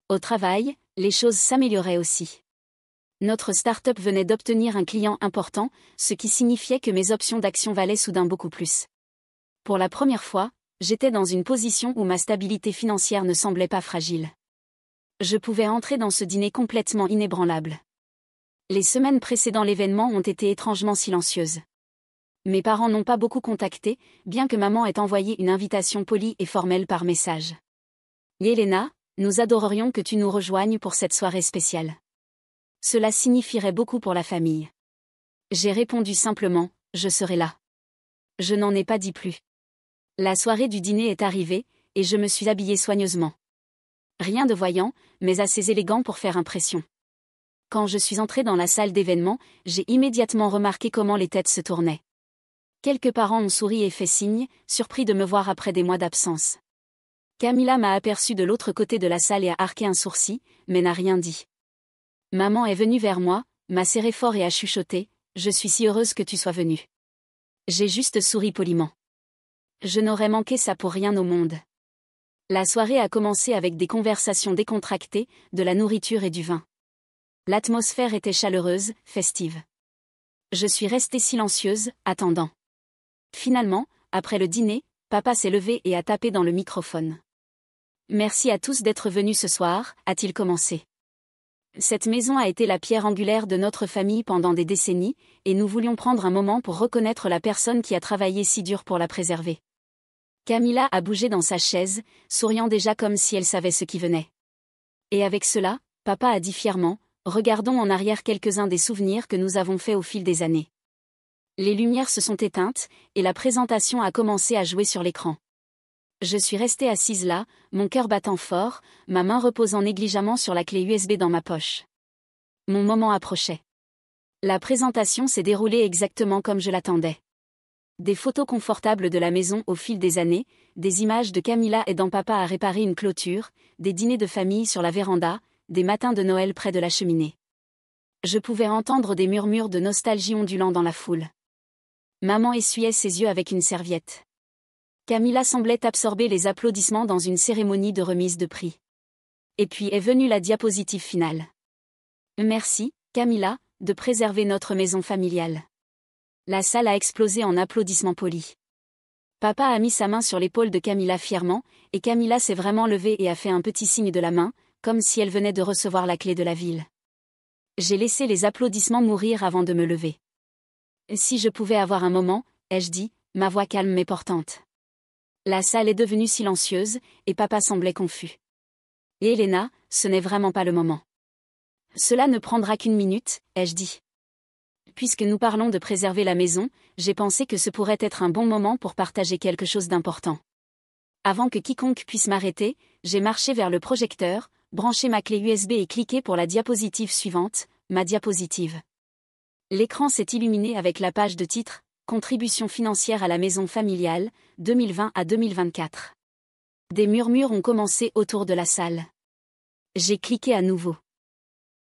Au travail, les choses s'amélioraient aussi. Notre start-up venait d'obtenir un client important, ce qui signifiait que mes options d'action valaient soudain beaucoup plus. Pour la première fois, j'étais dans une position où ma stabilité financière ne semblait pas fragile. Je pouvais entrer dans ce dîner complètement inébranlable. Les semaines précédant l'événement ont été étrangement silencieuses. Mes parents n'ont pas beaucoup contacté, bien que maman ait envoyé une invitation polie et formelle par message. Yelena, nous adorerions que tu nous rejoignes pour cette soirée spéciale. Cela signifierait beaucoup pour la famille. J'ai répondu simplement, je serai là. Je n'en ai pas dit plus. La soirée du dîner est arrivée, et je me suis habillée soigneusement. Rien de voyant, mais assez élégant pour faire impression. Quand je suis entrée dans la salle d'événement, j'ai immédiatement remarqué comment les têtes se tournaient. Quelques parents ont souri et fait signe, surpris de me voir après des mois d'absence. Camilla m'a aperçu de l'autre côté de la salle et a arqué un sourcil, mais n'a rien dit. Maman est venue vers moi, m'a serré fort et a chuchoté, « Je suis si heureuse que tu sois venue. » J'ai juste souri poliment. Je n'aurais manqué ça pour rien au monde. La soirée a commencé avec des conversations décontractées, de la nourriture et du vin. L'atmosphère était chaleureuse, festive. Je suis restée silencieuse, attendant. Finalement, après le dîner, papa s'est levé et a tapé dans le microphone. « Merci à tous d'être venus ce soir », a-t-il commencé. Cette maison a été la pierre angulaire de notre famille pendant des décennies, et nous voulions prendre un moment pour reconnaître la personne qui a travaillé si dur pour la préserver. Camilla a bougé dans sa chaise, souriant déjà comme si elle savait ce qui venait. Et avec cela, papa a dit fièrement, regardons en arrière quelques-uns des souvenirs que nous avons faits au fil des années. Les lumières se sont éteintes, et la présentation a commencé à jouer sur l'écran. Je suis restée assise là, mon cœur battant fort, ma main reposant négligemment sur la clé USB dans ma poche. Mon moment approchait. La présentation s'est déroulée exactement comme je l'attendais. Des photos confortables de la maison au fil des années, des images de Camilla aidant papa à réparer une clôture, des dîners de famille sur la véranda, des matins de Noël près de la cheminée. Je pouvais entendre des murmures de nostalgie ondulant dans la foule. Maman essuyait ses yeux avec une serviette. Camilla semblait absorber les applaudissements dans une cérémonie de remise de prix. Et puis est venue la diapositive finale. Merci, Camilla, de préserver notre maison familiale. La salle a explosé en applaudissements polis. Papa a mis sa main sur l'épaule de Camilla fièrement, et Camilla s'est vraiment levée et a fait un petit signe de la main, comme si elle venait de recevoir la clé de la ville. J'ai laissé les applaudissements mourir avant de me lever. Si je pouvais avoir un moment, ai-je dit, ma voix calme mais portante. La salle est devenue silencieuse, et papa semblait confus. Et Elena, ce n'est vraiment pas le moment. Cela ne prendra qu'une minute, ai-je dit. Puisque nous parlons de préserver la maison, j'ai pensé que ce pourrait être un bon moment pour partager quelque chose d'important. Avant que quiconque puisse m'arrêter, j'ai marché vers le projecteur, branché ma clé USB et cliqué pour la diapositive suivante, ma diapositive. L'écran s'est illuminé avec la page de titre « Contribution financière à la maison familiale, 2020 à 2024 ». Des murmures ont commencé autour de la salle. J'ai cliqué à nouveau.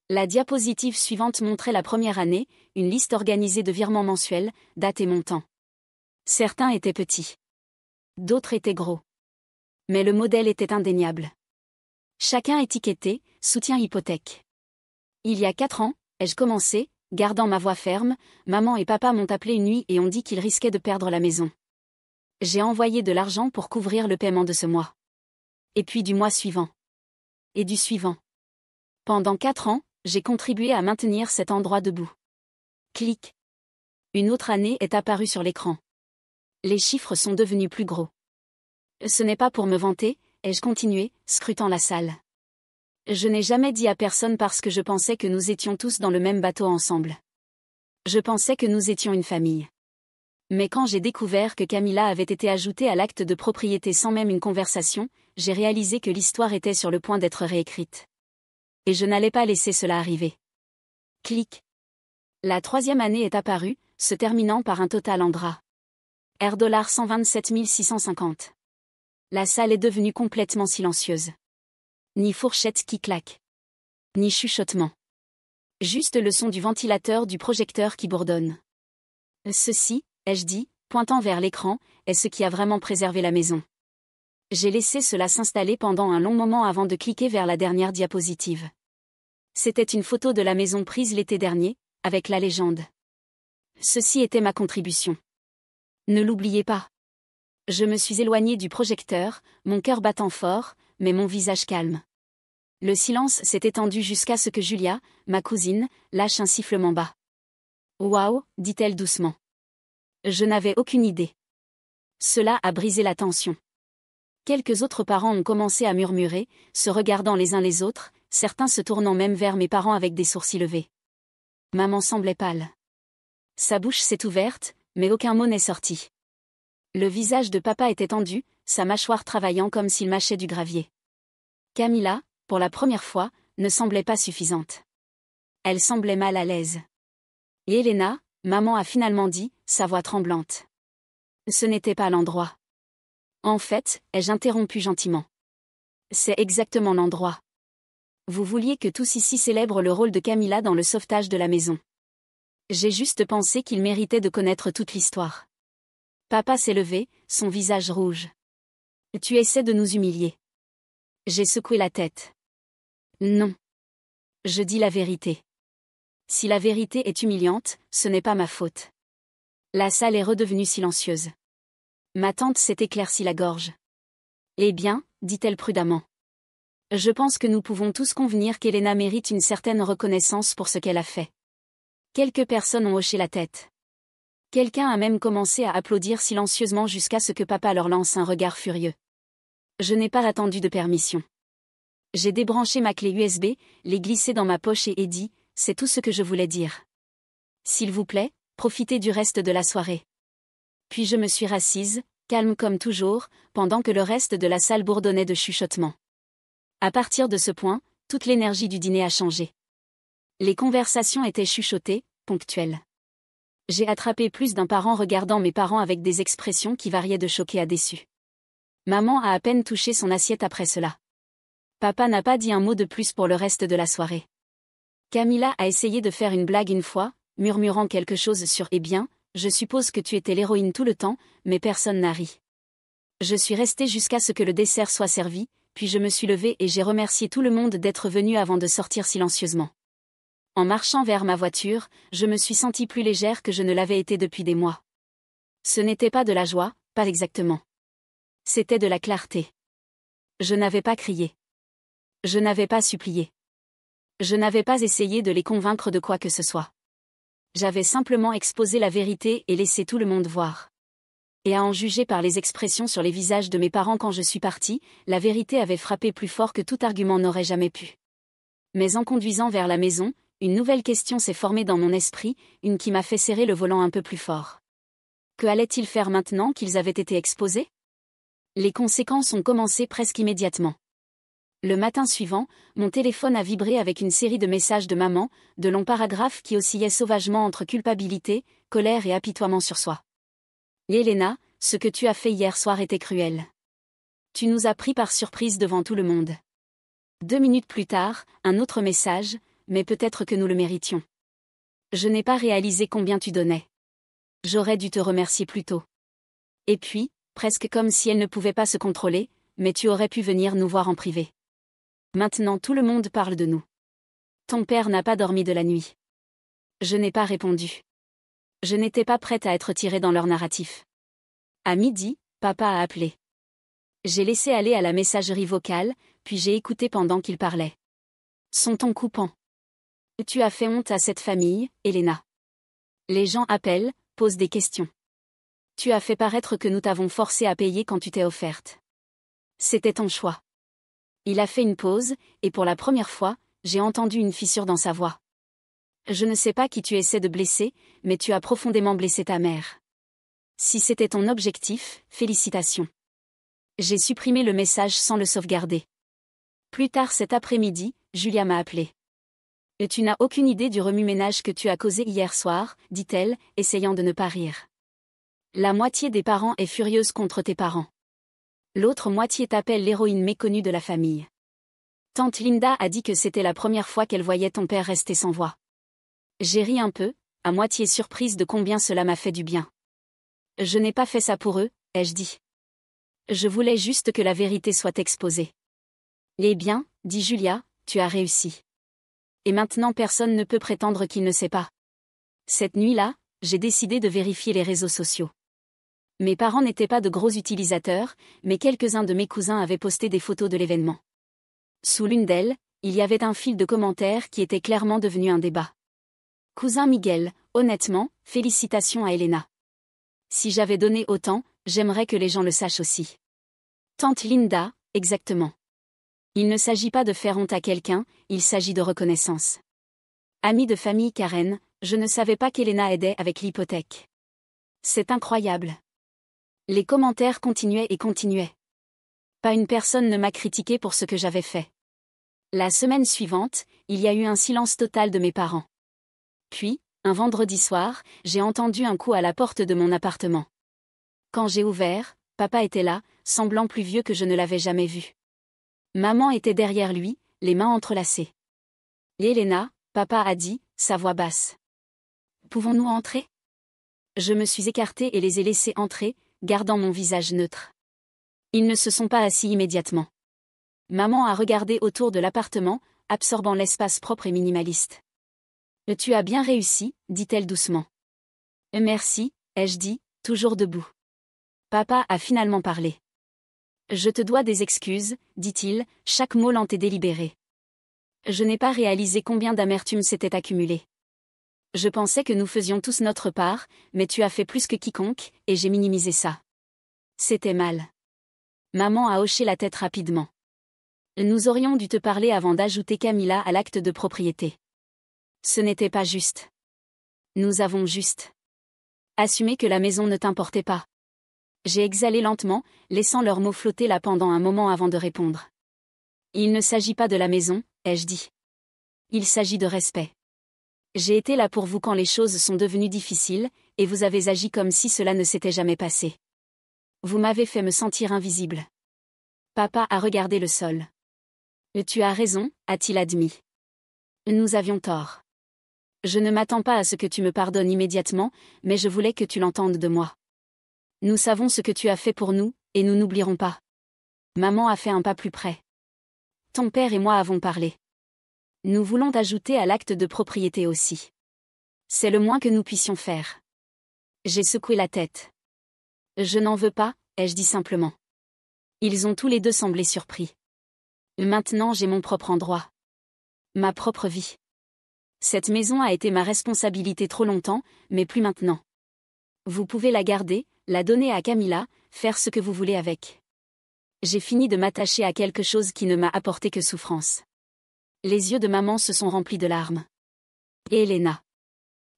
La diapositive suivante montrait la première année, une liste organisée de virements mensuels, date et montant. Certains étaient petits. D'autres étaient gros. Mais le modèle était indéniable. Chacun étiqueté « Soutien hypothèque ». Il y a 4 ans, ai-je commencé, gardant ma voix ferme, maman et papa m'ont appelé une nuit et ont dit qu'ils risquaient de perdre la maison. J'ai envoyé de l'argent pour couvrir le paiement de ce mois. Et puis du mois suivant. Et du suivant. Pendant 4 ans, j'ai contribué à maintenir cet endroit debout. Clic. Une autre année est apparue sur l'écran. Les chiffres sont devenus plus gros. Ce n'est pas pour me vanter, ai-je continué, scrutant la salle. Je n'ai jamais dit à personne parce que je pensais que nous étions tous dans le même bateau ensemble. Je pensais que nous étions une famille. Mais quand j'ai découvert que Camilla avait été ajoutée à l'acte de propriété sans même une conversation, j'ai réalisé que l'histoire était sur le point d'être réécrite. Et je n'allais pas laisser cela arriver. Clic. La 3e année est apparue, se terminant par un total en gras. $127 650. La salle est devenue complètement silencieuse. Ni fourchette qui claque. Ni chuchotement. Juste le son du ventilateur du projecteur qui bourdonne. Ceci, ai-je dit, pointant vers l'écran, est ce qui a vraiment préservé la maison. J'ai laissé cela s'installer pendant un long moment avant de cliquer vers la dernière diapositive. C'était une photo de la maison prise l'été dernier, avec la légende. Ceci était ma contribution. Ne l'oubliez pas. Je me suis éloignée du projecteur, mon cœur battant fort, mais mon visage calme. Le silence s'est étendu jusqu'à ce que Julia, ma cousine, lâche un sifflement bas. « Waouh » dit-elle doucement. Je n'avais aucune idée. Cela a brisé la tension. Quelques autres parents ont commencé à murmurer, se regardant les uns les autres, certains se tournant même vers mes parents avec des sourcils levés. Maman semblait pâle. Sa bouche s'est ouverte, mais aucun mot n'est sorti. Le visage de papa était tendu, sa mâchoire travaillant comme s'il mâchait du gravier. Camilla, pour la première fois, ne semblait pas suffisante. Elle semblait mal à l'aise. Et Elena, maman a finalement dit, sa voix tremblante. Ce n'était pas l'endroit. En fait, ai-je interrompu gentiment. C'est exactement l'endroit. Vous vouliez que tous ici célèbrent le rôle de Camilla dans le sauvetage de la maison. J'ai juste pensé qu'il méritait de connaître toute l'histoire. Papa s'est levé, son visage rouge. Tu essaies de nous humilier. J'ai secoué la tête. Non. Je dis la vérité. Si la vérité est humiliante, ce n'est pas ma faute. La salle est redevenue silencieuse. Ma tante s'est éclaircie la gorge. Eh bien, dit-elle prudemment. Je pense que nous pouvons tous convenir qu'Elena mérite une certaine reconnaissance pour ce qu'elle a fait. Quelques personnes ont hoché la tête. Quelqu'un a même commencé à applaudir silencieusement jusqu'à ce que papa leur lance un regard furieux. Je n'ai pas attendu de permission. J'ai débranché ma clé USB, l'ai glissée dans ma poche et ai dit, c'est tout ce que je voulais dire. S'il vous plaît, profitez du reste de la soirée. Puis je me suis rassise, calme comme toujours, pendant que le reste de la salle bourdonnait de chuchotements. À partir de ce point, toute l'énergie du dîner a changé. Les conversations étaient chuchotées, ponctuelles. J'ai attrapé plus d'un parent regardant mes parents avec des expressions qui variaient de choqué à déçu. Maman a à peine touché son assiette après cela. Papa n'a pas dit un mot de plus pour le reste de la soirée. Camilla a essayé de faire une blague une fois, murmurant quelque chose sur « Eh bien, je suppose que tu étais l'héroïne tout le temps », mais personne n'a ri. Je suis restée jusqu'à ce que le dessert soit servi, puis je me suis levée et j'ai remercié tout le monde d'être venu avant de sortir silencieusement. En marchant vers ma voiture, je me suis sentie plus légère que je ne l'avais été depuis des mois. Ce n'était pas de la joie, pas exactement. C'était de la clarté. Je n'avais pas crié. Je n'avais pas supplié. Je n'avais pas essayé de les convaincre de quoi que ce soit. J'avais simplement exposé la vérité et laissé tout le monde voir. Et à en juger par les expressions sur les visages de mes parents quand je suis partie, la vérité avait frappé plus fort que tout argument n'aurait jamais pu. Mais en conduisant vers la maison, une nouvelle question s'est formée dans mon esprit, une qui m'a fait serrer le volant un peu plus fort. Que allaient-ils faire maintenant qu'ils avaient été exposés ? Les conséquences ont commencé presque immédiatement. Le matin suivant, mon téléphone a vibré avec une série de messages de maman, de longs paragraphes qui oscillaient sauvagement entre culpabilité, colère et apitoiement sur soi. « Elena, ce que tu as fait hier soir était cruel. Tu nous as pris par surprise devant tout le monde. » 2 minutes plus tard, un autre message, mais peut-être que nous le méritions. Je n'ai pas réalisé combien tu donnais. J'aurais dû te remercier plus tôt. Et puis, presque comme si elle ne pouvait pas se contrôler, mais tu aurais pu venir nous voir en privé. Maintenant tout le monde parle de nous. Ton père n'a pas dormi de la nuit. Je n'ai pas répondu. Je n'étais pas prête à être tirée dans leur narratif. À midi, papa a appelé. J'ai laissé aller à la messagerie vocale, puis j'ai écouté pendant qu'il parlait. Son ton coupant. Tu as fait honte à cette famille, Elena. Les gens appellent, posent des questions. Tu as fait paraître que nous t'avons forcé à payer quand tu t'es offerte. C'était ton choix. Il a fait une pause, et pour la première fois, j'ai entendu une fissure dans sa voix. Je ne sais pas qui tu essaies de blesser, mais tu as profondément blessé ta mère. Si c'était ton objectif, félicitations. J'ai supprimé le message sans le sauvegarder. Plus tard cet après-midi, Julia m'a appelé. « Et tu n'as aucune idée du remue-ménage que tu as causé hier soir, » dit-elle, essayant de ne pas rire. La moitié des parents est furieuse contre tes parents. L'autre moitié t'appelle l'héroïne méconnue de la famille. Tante Linda a dit que c'était la première fois qu'elle voyait ton père rester sans voix. J'ai ri un peu, à moitié surprise de combien cela m'a fait du bien. Je n'ai pas fait ça pour eux, ai-je dit. Je voulais juste que la vérité soit exposée. Eh bien, dit Julia, tu as réussi. Et maintenant personne ne peut prétendre qu'il ne sait pas. Cette nuit-là, j'ai décidé de vérifier les réseaux sociaux. Mes parents n'étaient pas de gros utilisateurs, mais quelques-uns de mes cousins avaient posté des photos de l'événement. Sous l'une d'elles, il y avait un fil de commentaires qui était clairement devenu un débat. Cousin Miguel, honnêtement, félicitations à Elena. Si j'avais donné autant, j'aimerais que les gens le sachent aussi. Tante Linda, exactement. Il ne s'agit pas de faire honte à quelqu'un, il s'agit de reconnaissance. Amie de famille Karen, je ne savais pas qu'Elena aidait avec l'hypothèque. C'est incroyable. Les commentaires continuaient et continuaient. Pas une personne ne m'a critiqué pour ce que j'avais fait. La semaine suivante, il y a eu un silence total de mes parents. Puis, un vendredi soir, j'ai entendu un coup à la porte de mon appartement. Quand j'ai ouvert, papa était là, semblant plus vieux que je ne l'avais jamais vu. Maman était derrière lui, les mains entrelacées. Et Elena, papa a dit, sa voix basse. Pouvons-nous entrer ? Je me suis écartée et les ai laissés entrer, gardant mon visage neutre. Ils ne se sont pas assis immédiatement. Maman a regardé autour de l'appartement, absorbant l'espace propre et minimaliste. « Tu as bien réussi, dit-elle doucement. « Merci, ai-je dit, toujours debout. » Papa a finalement parlé. « Je te dois des excuses, dit-il, chaque mot lent et délibéré. Je n'ai pas réalisé combien d'amertume s'était accumulé. Je pensais que nous faisions tous notre part, mais tu as fait plus que quiconque, et j'ai minimisé ça. C'était mal. Maman a hoché la tête rapidement. Nous aurions dû te parler avant d'ajouter Camilla à l'acte de propriété. Ce n'était pas juste. Nous avons juste assumé que la maison ne t'importait pas. J'ai exhalé lentement, laissant leurs mots flotter là pendant un moment avant de répondre. Il ne s'agit pas de la maison, ai-je dit. Il s'agit de respect. J'ai été là pour vous quand les choses sont devenues difficiles, et vous avez agi comme si cela ne s'était jamais passé. Vous m'avez fait me sentir invisible. Papa a regardé le sol. Tu as raison, a-t-il admis. Nous avions tort. Je ne m'attends pas à ce que tu me pardonnes immédiatement, mais je voulais que tu l'entendes de moi. Nous savons ce que tu as fait pour nous, et nous n'oublierons pas. Maman a fait un pas plus près. Ton père et moi avons parlé. Nous voulons t'ajouter à l'acte de propriété aussi. C'est le moins que nous puissions faire. J'ai secoué la tête. Je n'en veux pas, ai-je dit simplement. Ils ont tous les deux semblé surpris. Maintenant j'ai mon propre endroit. Ma propre vie. Cette maison a été ma responsabilité trop longtemps, mais plus maintenant. Vous pouvez la garder, la donner à Camilla, faire ce que vous voulez avec. J'ai fini de m'attacher à quelque chose qui ne m'a apporté que souffrance. Les yeux de maman se sont remplis de larmes. Et Elena.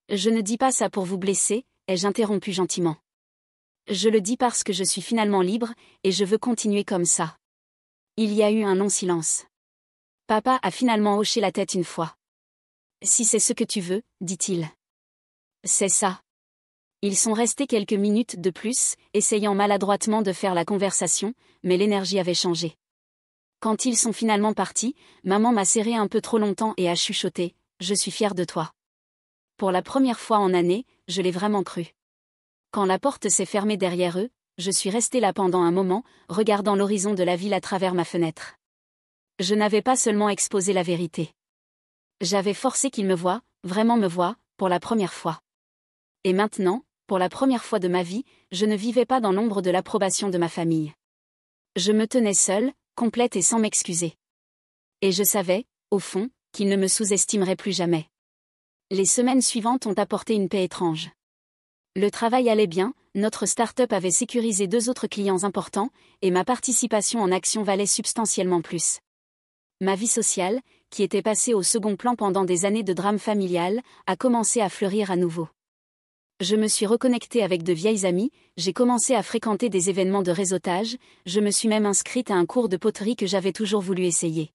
Je ne dis pas ça pour vous blesser, ai-je interrompu gentiment. Je le dis parce que je suis finalement libre, et je veux continuer comme ça. Il y a eu un long silence. Papa a finalement hoché la tête une fois. Si c'est ce que tu veux, dit-il. C'est ça. Ils sont restés quelques minutes de plus, essayant maladroitement de faire la conversation, mais l'énergie avait changé. Quand ils sont finalement partis, maman m'a serré un peu trop longtemps et a chuchoté « Je suis fière de toi ». Pour la première fois en années, je l'ai vraiment cru. Quand la porte s'est fermée derrière eux, je suis restée là pendant un moment, regardant l'horizon de la ville à travers ma fenêtre. Je n'avais pas seulement exposé la vérité. J'avais forcé qu'ils me voient, vraiment me voient, pour la première fois. Et maintenant, pour la première fois de ma vie, je ne vivais pas dans l'ombre de l'approbation de ma famille. Je me tenais seule, complète et sans m'excuser. Et je savais, au fond, qu'ils ne me sous-estimeraient plus jamais. Les semaines suivantes ont apporté une paix étrange. Le travail allait bien, notre start-up avait sécurisé 2 autres clients importants, et ma participation en action valait substantiellement plus. Ma vie sociale, qui était passée au second plan pendant des années de drame familial, a commencé à fleurir à nouveau. Je me suis reconnectée avec de vieilles amies, j'ai commencé à fréquenter des événements de réseautage, je me suis même inscrite à un cours de poterie que j'avais toujours voulu essayer.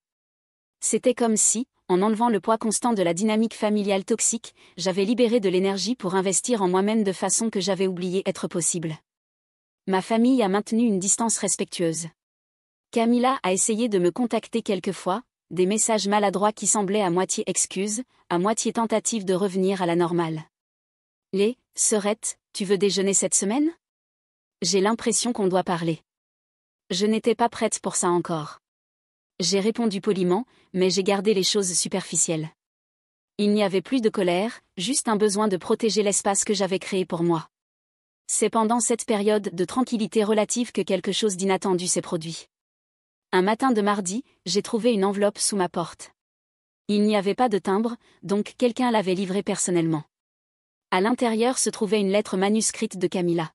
C'était comme si, en enlevant le poids constant de la dynamique familiale toxique, j'avais libéré de l'énergie pour investir en moi-même de façon que j'avais oublié être possible. Ma famille a maintenu une distance respectueuse. Camilla a essayé de me contacter quelques fois, des messages maladroits qui semblaient à moitié excuses, à moitié tentatives de revenir à la normale. Sœurette, tu veux déjeuner cette semaine? J'ai l'impression qu'on doit parler. Je n'étais pas prête pour ça encore. J'ai répondu poliment, mais j'ai gardé les choses superficielles. Il n'y avait plus de colère, juste un besoin de protéger l'espace que j'avais créé pour moi. C'est pendant cette période de tranquillité relative que quelque chose d'inattendu s'est produit. Un matin de mardi, j'ai trouvé une enveloppe sous ma porte. Il n'y avait pas de timbre, donc quelqu'un l'avait livrée personnellement. À l'intérieur se trouvait une lettre manuscrite de Camilla.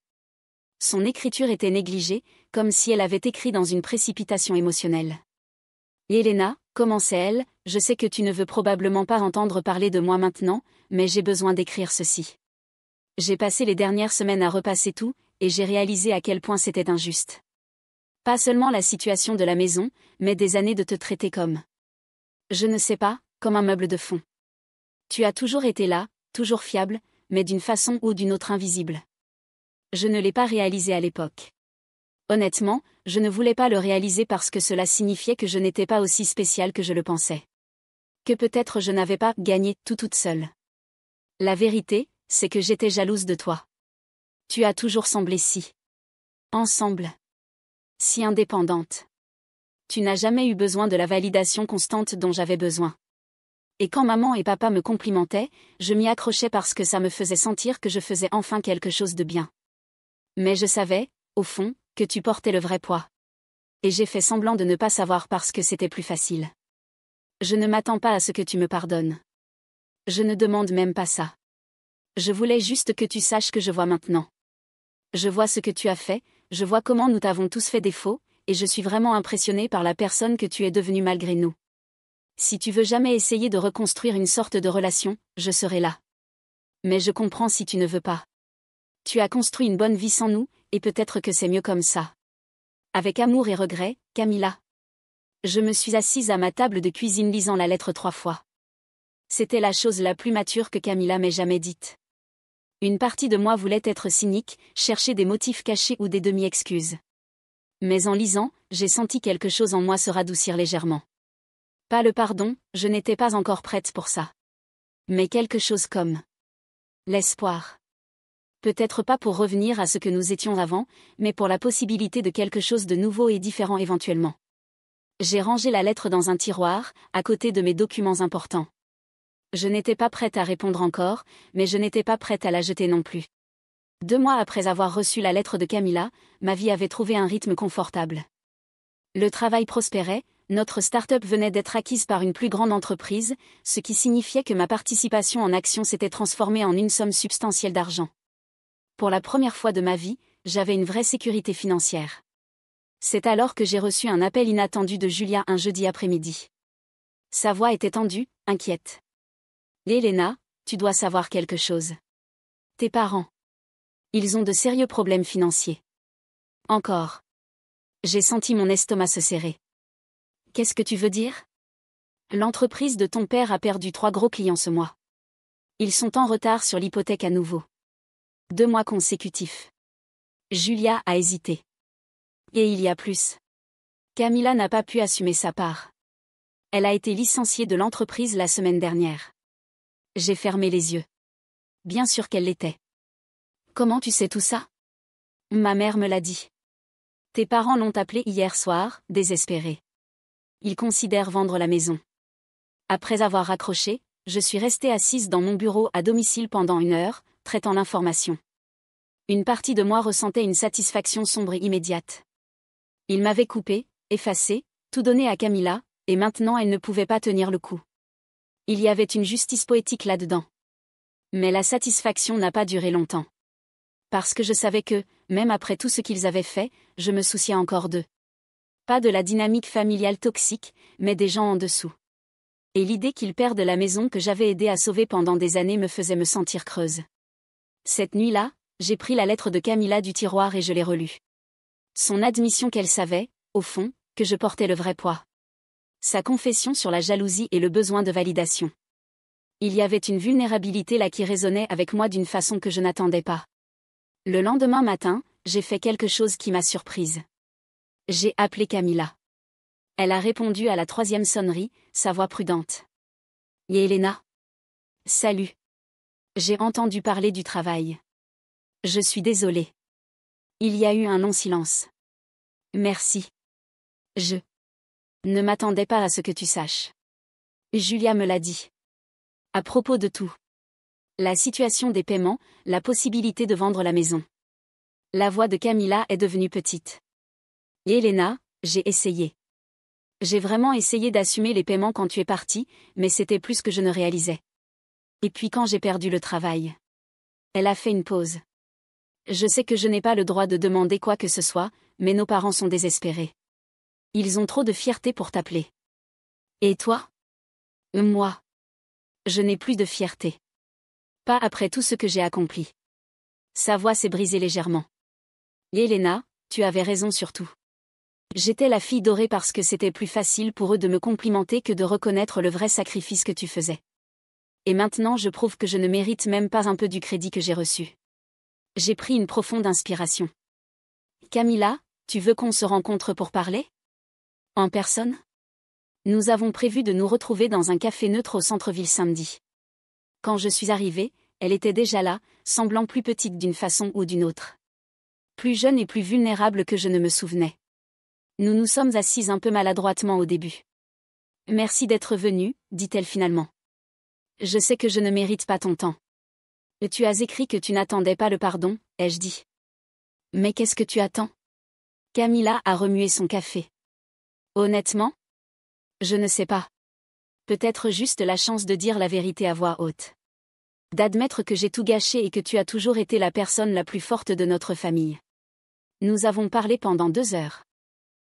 Son écriture était négligée, comme si elle avait écrit dans une précipitation émotionnelle. « Elena, commençait-elle, je sais que tu ne veux probablement pas entendre parler de moi maintenant, mais j'ai besoin d'écrire ceci. J'ai passé les dernières semaines à repasser tout, et j'ai réalisé à quel point c'était injuste. Pas seulement la situation de la maison, mais des années de te traiter comme... Je ne sais pas, comme un meuble de fond. Tu as toujours été là, toujours fiable, mais d'une façon ou d'une autre invisible. Je ne l'ai pas réalisé à l'époque. Honnêtement, je ne voulais pas le réaliser parce que cela signifiait que je n'étais pas aussi spéciale que je le pensais. Que peut-être je n'avais pas gagné tout toute seule. La vérité, c'est que j'étais jalouse de toi. Tu as toujours semblé si... ensemble. Si indépendante. Tu n'as jamais eu besoin de la validation constante dont j'avais besoin. Et quand maman et papa me complimentaient, je m'y accrochais parce que ça me faisait sentir que je faisais enfin quelque chose de bien. Mais je savais, au fond, que tu portais le vrai poids. Et j'ai fait semblant de ne pas savoir parce que c'était plus facile. Je ne m'attends pas à ce que tu me pardonnes. Je ne demande même pas ça. Je voulais juste que tu saches que je vois maintenant. Je vois ce que tu as fait, je vois comment nous t'avons tous fait défaut, et je suis vraiment impressionnée par la personne que tu es devenue malgré nous. Si tu veux jamais essayer de reconstruire une sorte de relation, je serai là. Mais je comprends si tu ne veux pas. Tu as construit une bonne vie sans nous, et peut-être que c'est mieux comme ça. Avec amour et regret, Camilla. Je me suis assise à ma table de cuisine lisant la lettre 3 fois. C'était la chose la plus mature que Camilla m'ait jamais dite. Une partie de moi voulait être cynique, chercher des motifs cachés ou des demi-excuses. Mais en lisant, j'ai senti quelque chose en moi se radoucir légèrement. Pas le pardon, je n'étais pas encore prête pour ça. Mais quelque chose comme l'espoir. Peut-être pas pour revenir à ce que nous étions avant, mais pour la possibilité de quelque chose de nouveau et différent éventuellement. J'ai rangé la lettre dans un tiroir, à côté de mes documents importants. Je n'étais pas prête à répondre encore, mais je n'étais pas prête à la jeter non plus. 2 mois après avoir reçu la lettre de Camilla, ma vie avait trouvé un rythme confortable. Le travail prospérait, notre start-up venait d'être acquise par une plus grande entreprise, ce qui signifiait que ma participation en action s'était transformée en une somme substantielle d'argent. Pour la première fois de ma vie, j'avais une vraie sécurité financière. C'est alors que j'ai reçu un appel inattendu de Julia un jeudi après-midi. Sa voix était tendue, inquiète. « Elena, tu dois savoir quelque chose. Tes parents. Ils ont de sérieux problèmes financiers. Encore. » J'ai senti mon estomac se serrer. « Qu'est-ce que tu veux dire ? » L'entreprise de ton père a perdu 3 gros clients ce mois. Ils sont en retard sur l'hypothèque à nouveau. 2 mois consécutifs. Julia a hésité. Et il y a plus. Camilla n'a pas pu assumer sa part. Elle a été licenciée de l'entreprise la semaine dernière. J'ai fermé les yeux. Bien sûr qu'elle l'était. Comment tu sais tout ça ? Ma mère me l'a dit. Tes parents l'ont appelée hier soir, désespérés. Ils considèrent vendre la maison. Après avoir raccroché, je suis restée assise dans mon bureau à domicile pendant 1 heure, traitant l'information. Une partie de moi ressentait une satisfaction sombre et immédiate. Il m'avait coupé, effacé, tout donné à Camilla, et maintenant elle ne pouvait pas tenir le coup. Il y avait une justice poétique là-dedans. Mais la satisfaction n'a pas duré longtemps. Parce que je savais que, même après tout ce qu'ils avaient fait, je me souciais encore d'eux. Pas de la dynamique familiale toxique, mais des gens en dessous. Et l'idée qu'ils perdent la maison que j'avais aidé à sauver pendant des années me faisait me sentir creuse. Cette nuit-là, j'ai pris la lettre de Camilla du tiroir et je l'ai relue. Son admission qu'elle savait, au fond, que je portais le vrai poids. Sa confession sur la jalousie et le besoin de validation. Il y avait une vulnérabilité là qui résonnait avec moi d'une façon que je n'attendais pas. Le lendemain matin, j'ai fait quelque chose qui m'a surprise. J'ai appelé Camilla. Elle a répondu à la 3e sonnerie, sa voix prudente. « Et Elena ? Salut. J'ai entendu parler du travail. Je suis désolée. » Il y a eu un long silence. « Merci. Je ne m'attendais pas à ce que tu saches. Julia me l'a dit. À propos de tout. La situation des paiements, la possibilité de vendre la maison. » La voix de Camilla est devenue petite. « Et Elena, j'ai essayé. J'ai vraiment essayé d'assumer les paiements quand tu es partie, mais c'était plus que je ne réalisais. Et puis quand j'ai perdu le travail. » Elle a fait une pause. « Je sais que je n'ai pas le droit de demander quoi que ce soit, mais nos parents sont désespérés. Ils ont trop de fierté pour t'appeler. Et toi ? Moi. Je n'ai plus de fierté. Pas après tout ce que j'ai accompli. » Sa voix s'est brisée légèrement. « Elena, tu avais raison sur tout. J'étais la fille dorée parce que c'était plus facile pour eux de me complimenter que de reconnaître le vrai sacrifice que tu faisais. Et maintenant je prouve que je ne mérite même pas un peu du crédit que j'ai reçu. » J'ai pris une profonde inspiration. « Camilla, tu veux qu'on se rencontre pour parler ? En personne ? Nous avons prévu de nous retrouver dans un café neutre au centre-ville samedi. » Quand je suis arrivée, elle était déjà là, semblant plus petite d'une façon ou d'une autre. Plus jeune et plus vulnérable que je ne me souvenais. Nous nous sommes assises un peu maladroitement au début. « Merci d'être venue, dit-elle finalement. Je sais que je ne mérite pas ton temps. Tu as écrit que tu n'attendais pas le pardon, ai-je dit. Mais qu'est-ce que tu attends ? Camilla a remué son café. Honnêtement ? Je ne sais pas. Peut-être juste la chance de dire la vérité à voix haute. D'admettre que j'ai tout gâché et que tu as toujours été la personne la plus forte de notre famille. Nous avons parlé pendant 2 heures.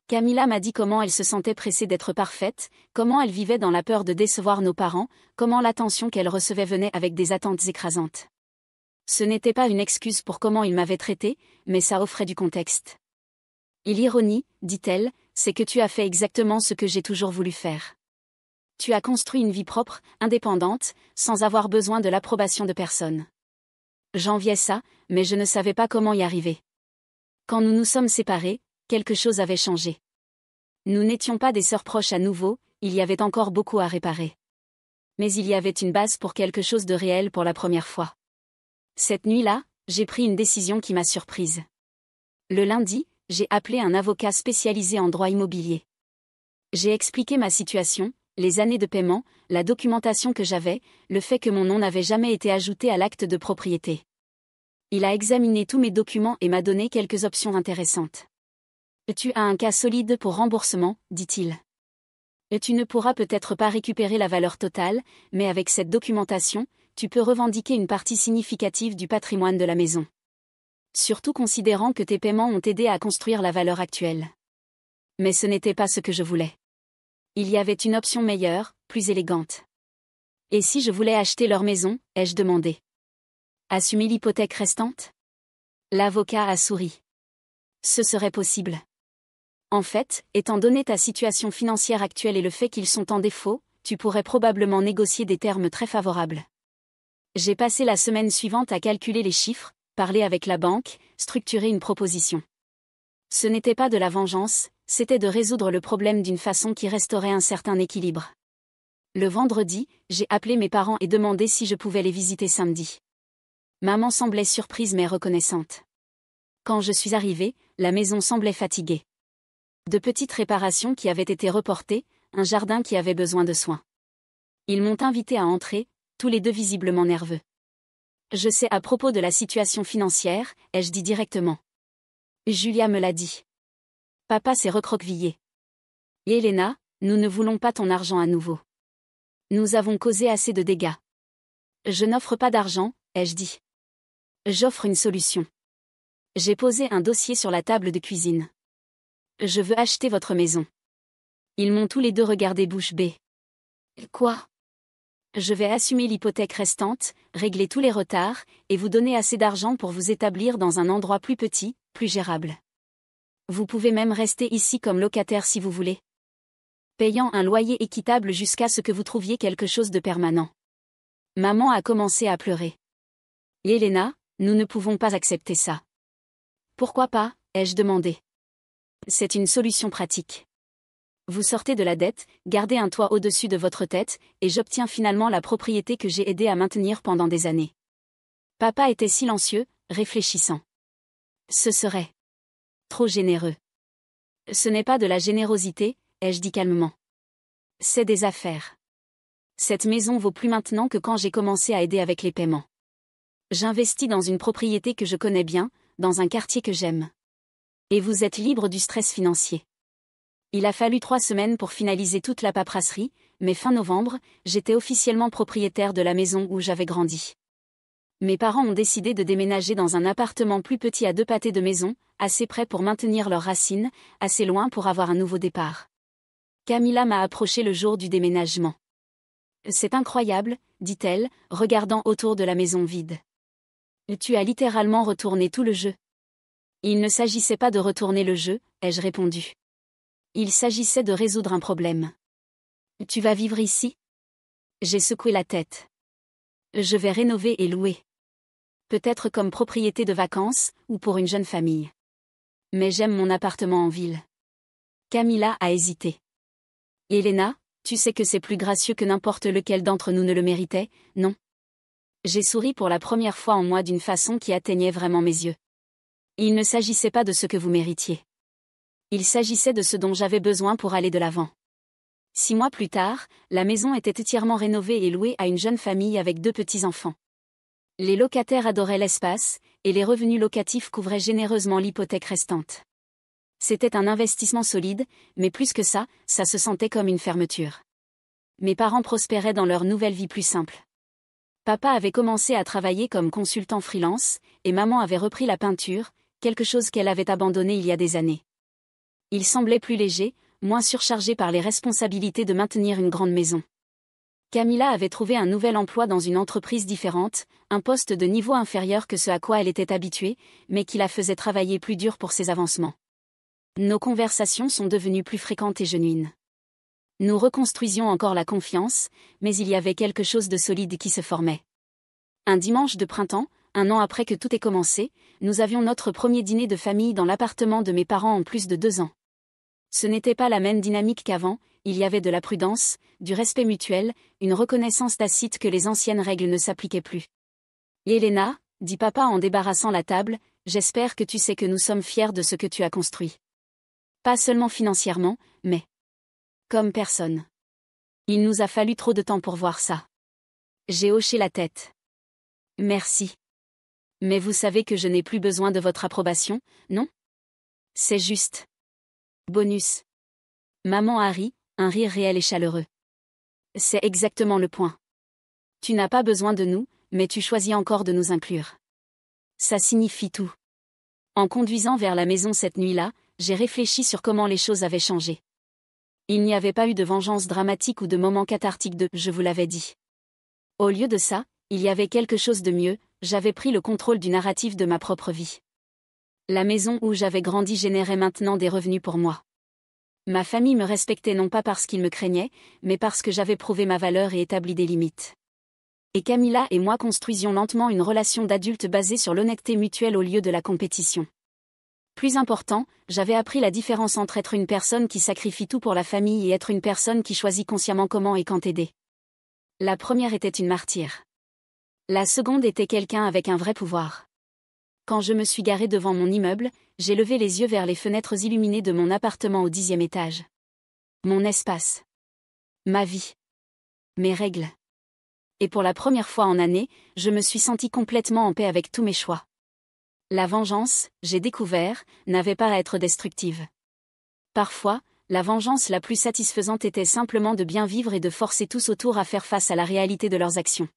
Camilla m'a dit comment elle se sentait pressée d'être parfaite, comment elle vivait dans la peur de décevoir nos parents, comment l'attention qu'elle recevait venait avec des attentes écrasantes. Ce n'était pas une excuse pour comment il m'avait traité, mais ça offrait du contexte. Et l'ironie, dit-elle, c'est que tu as fait exactement ce que j'ai toujours voulu faire. Tu as construit une vie propre, indépendante, sans avoir besoin de l'approbation de personne. J'enviais ça, mais je ne savais pas comment y arriver. Quand nous nous sommes séparés, quelque chose avait changé. Nous n'étions pas des sœurs proches à nouveau, il y avait encore beaucoup à réparer. Mais il y avait une base pour quelque chose de réel pour la première fois. Cette nuit-là, j'ai pris une décision qui m'a surprise. Le lundi, j'ai appelé un avocat spécialisé en droit immobilier. J'ai expliqué ma situation, les années de paiement, la documentation que j'avais, le fait que mon nom n'avait jamais été ajouté à l'acte de propriété. Il a examiné tous mes documents et m'a donné quelques options intéressantes. Tu as un cas solide pour remboursement, dit-il. Tu ne pourras peut-être pas récupérer la valeur totale, mais avec cette documentation, tu peux revendiquer une partie significative du patrimoine de la maison. Surtout considérant que tes paiements ont aidé à construire la valeur actuelle. Mais ce n'était pas ce que je voulais. Il y avait une option meilleure, plus élégante. Et si je voulais acheter leur maison, ai-je demandé. Assumer l'hypothèque restante ? L'avocat a souri. Ce serait possible. En fait, étant donné ta situation financière actuelle et le fait qu'ils sont en défaut, tu pourrais probablement négocier des termes très favorables. J'ai passé la semaine suivante à calculer les chiffres, parler avec la banque, structurer une proposition. Ce n'était pas de la vengeance, c'était de résoudre le problème d'une façon qui restaurait un certain équilibre. Le vendredi, j'ai appelé mes parents et demandé si je pouvais les visiter samedi. Maman semblait surprise mais reconnaissante. Quand je suis arrivée, la maison semblait fatiguée. De petites réparations qui avaient été reportées, un jardin qui avait besoin de soins. Ils m'ont invité à entrer, tous les deux visiblement nerveux. Je sais à propos de la situation financière, ai-je dit directement. Julia me l'a dit. Papa s'est recroquevillé. Et Elena, nous ne voulons pas ton argent à nouveau. Nous avons causé assez de dégâts. Je n'offre pas d'argent, ai-je dit. J'offre une solution. J'ai posé un dossier sur la table de cuisine. Je veux acheter votre maison. Ils m'ont tous les deux regardé bouche bée. Quoi ? Je vais assumer l'hypothèque restante, régler tous les retards, et vous donner assez d'argent pour vous établir dans un endroit plus petit, plus gérable. Vous pouvez même rester ici comme locataire si vous voulez. Payant un loyer équitable jusqu'à ce que vous trouviez quelque chose de permanent. Maman a commencé à pleurer. Et Elena, nous ne pouvons pas accepter ça. Pourquoi pas, ai-je demandé. C'est une solution pratique. Vous sortez de la dette, gardez un toit au-dessus de votre tête, et j'obtiens finalement la propriété que j'ai aidé à maintenir pendant des années. Papa était silencieux, réfléchissant. Ce serait trop généreux. Ce n'est pas de la générosité, ai-je dit calmement. C'est des affaires. Cette maison vaut plus maintenant que quand j'ai commencé à aider avec les paiements. J'investis dans une propriété que je connais bien, dans un quartier que j'aime. Et vous êtes libre du stress financier. Il a fallu 3 semaines pour finaliser toute la paperasserie, mais fin novembre, j'étais officiellement propriétaire de la maison où j'avais grandi. Mes parents ont décidé de déménager dans un appartement plus petit à 2 pâtés de maison, assez près pour maintenir leurs racines, assez loin pour avoir un nouveau départ. Camilla m'a approché le jour du déménagement. C'est incroyable, dit-elle, regardant autour de la maison vide. Tu as littéralement retourné tout le jeu. Il ne s'agissait pas de retourner le jeu, ai-je répondu. Il s'agissait de résoudre un problème. Tu vas vivre ici ? J'ai secoué la tête. Je vais rénover et louer. Peut-être comme propriété de vacances, ou pour une jeune famille. Mais j'aime mon appartement en ville. Camilla a hésité. Elena, tu sais que c'est plus gracieux que n'importe lequel d'entre nous ne le méritait, non ? J'ai souri pour la première fois en moi d'une façon qui atteignait vraiment mes yeux. Il ne s'agissait pas de ce que vous méritiez. Il s'agissait de ce dont j'avais besoin pour aller de l'avant. 6 mois plus tard, la maison était entièrement rénovée et louée à une jeune famille avec 2 petits-enfants. Les locataires adoraient l'espace, et les revenus locatifs couvraient généreusement l'hypothèque restante. C'était un investissement solide, mais plus que ça, ça se sentait comme une fermeture. Mes parents prospéraient dans leur nouvelle vie plus simple. Papa avait commencé à travailler comme consultant freelance, et maman avait repris la peinture, quelque chose qu'elle avait abandonné il y a des années. Il semblait plus léger, moins surchargé par les responsabilités de maintenir une grande maison. Camilla avait trouvé un nouvel emploi dans une entreprise différente, un poste de niveau inférieur que ce à quoi elle était habituée, mais qui la faisait travailler plus dur pour ses avancements. Nos conversations sont devenues plus fréquentes et genuines. Nous reconstruisions encore la confiance, mais il y avait quelque chose de solide qui se formait. Un dimanche de printemps, 1 an après que tout ait commencé, nous avions notre premier dîner de famille dans l'appartement de mes parents en plus de 2 ans. Ce n'était pas la même dynamique qu'avant, il y avait de la prudence, du respect mutuel, une reconnaissance tacite que les anciennes règles ne s'appliquaient plus. « Elena, dit papa en débarrassant la table, j'espère que tu sais que nous sommes fiers de ce que tu as construit. Pas seulement financièrement, mais comme personne. Il nous a fallu trop de temps pour voir ça. » J'ai hoché la tête. Merci. Mais vous savez que je n'ai plus besoin de votre approbation, non? C'est juste. Bonus. Maman a ri, un rire réel et chaleureux. C'est exactement le point. Tu n'as pas besoin de nous, mais tu choisis encore de nous inclure. Ça signifie tout. En conduisant vers la maison cette nuit-là, j'ai réfléchi sur comment les choses avaient changé. Il n'y avait pas eu de vengeance dramatique ou de moment cathartique de « je vous l'avais dit ». Au lieu de ça, il y avait quelque chose de mieux, j'avais pris le contrôle du narratif de ma propre vie. La maison où j'avais grandi générait maintenant des revenus pour moi. Ma famille me respectait non pas parce qu'ils me craignaient, mais parce que j'avais prouvé ma valeur et établi des limites. Et Camilla et moi construisions lentement une relation d'adulte basée sur l'honnêteté mutuelle au lieu de la compétition. Plus important, j'avais appris la différence entre être une personne qui sacrifie tout pour la famille et être une personne qui choisit consciemment comment et quand aider. La première était une martyre. La seconde était quelqu'un avec un vrai pouvoir. Quand je me suis garée devant mon immeuble, j'ai levé les yeux vers les fenêtres illuminées de mon appartement au 10e étage. Mon espace. Ma vie. Mes règles. Et pour la première fois en années, je me suis sentie complètement en paix avec tous mes choix. La vengeance, j'ai découvert, n'avait pas à être destructive. Parfois, la vengeance la plus satisfaisante était simplement de bien vivre et de forcer tous autour à faire face à la réalité de leurs actions.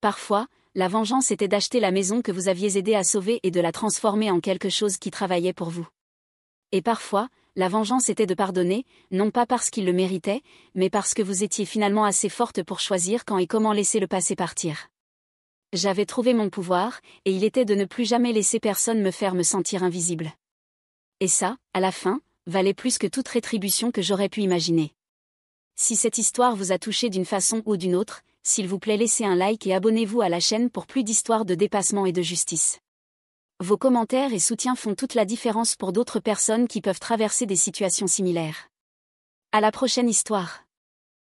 Parfois, la vengeance était d'acheter la maison que vous aviez aidé à sauver et de la transformer en quelque chose qui travaillait pour vous. Et parfois, la vengeance était de pardonner, non pas parce qu'il le méritait, mais parce que vous étiez finalement assez forte pour choisir quand et comment laisser le passé partir. J'avais trouvé mon pouvoir, et il était de ne plus jamais laisser personne me faire me sentir invisible. Et ça, à la fin, valait plus que toute rétribution que j'aurais pu imaginer. Si cette histoire vous a touché d'une façon ou d'une autre, s'il vous plaît laissez un like et abonnez-vous à la chaîne pour plus d'histoires de dépassement et de justice. Vos commentaires et soutiens font toute la différence pour d'autres personnes qui peuvent traverser des situations similaires. À la prochaine histoire.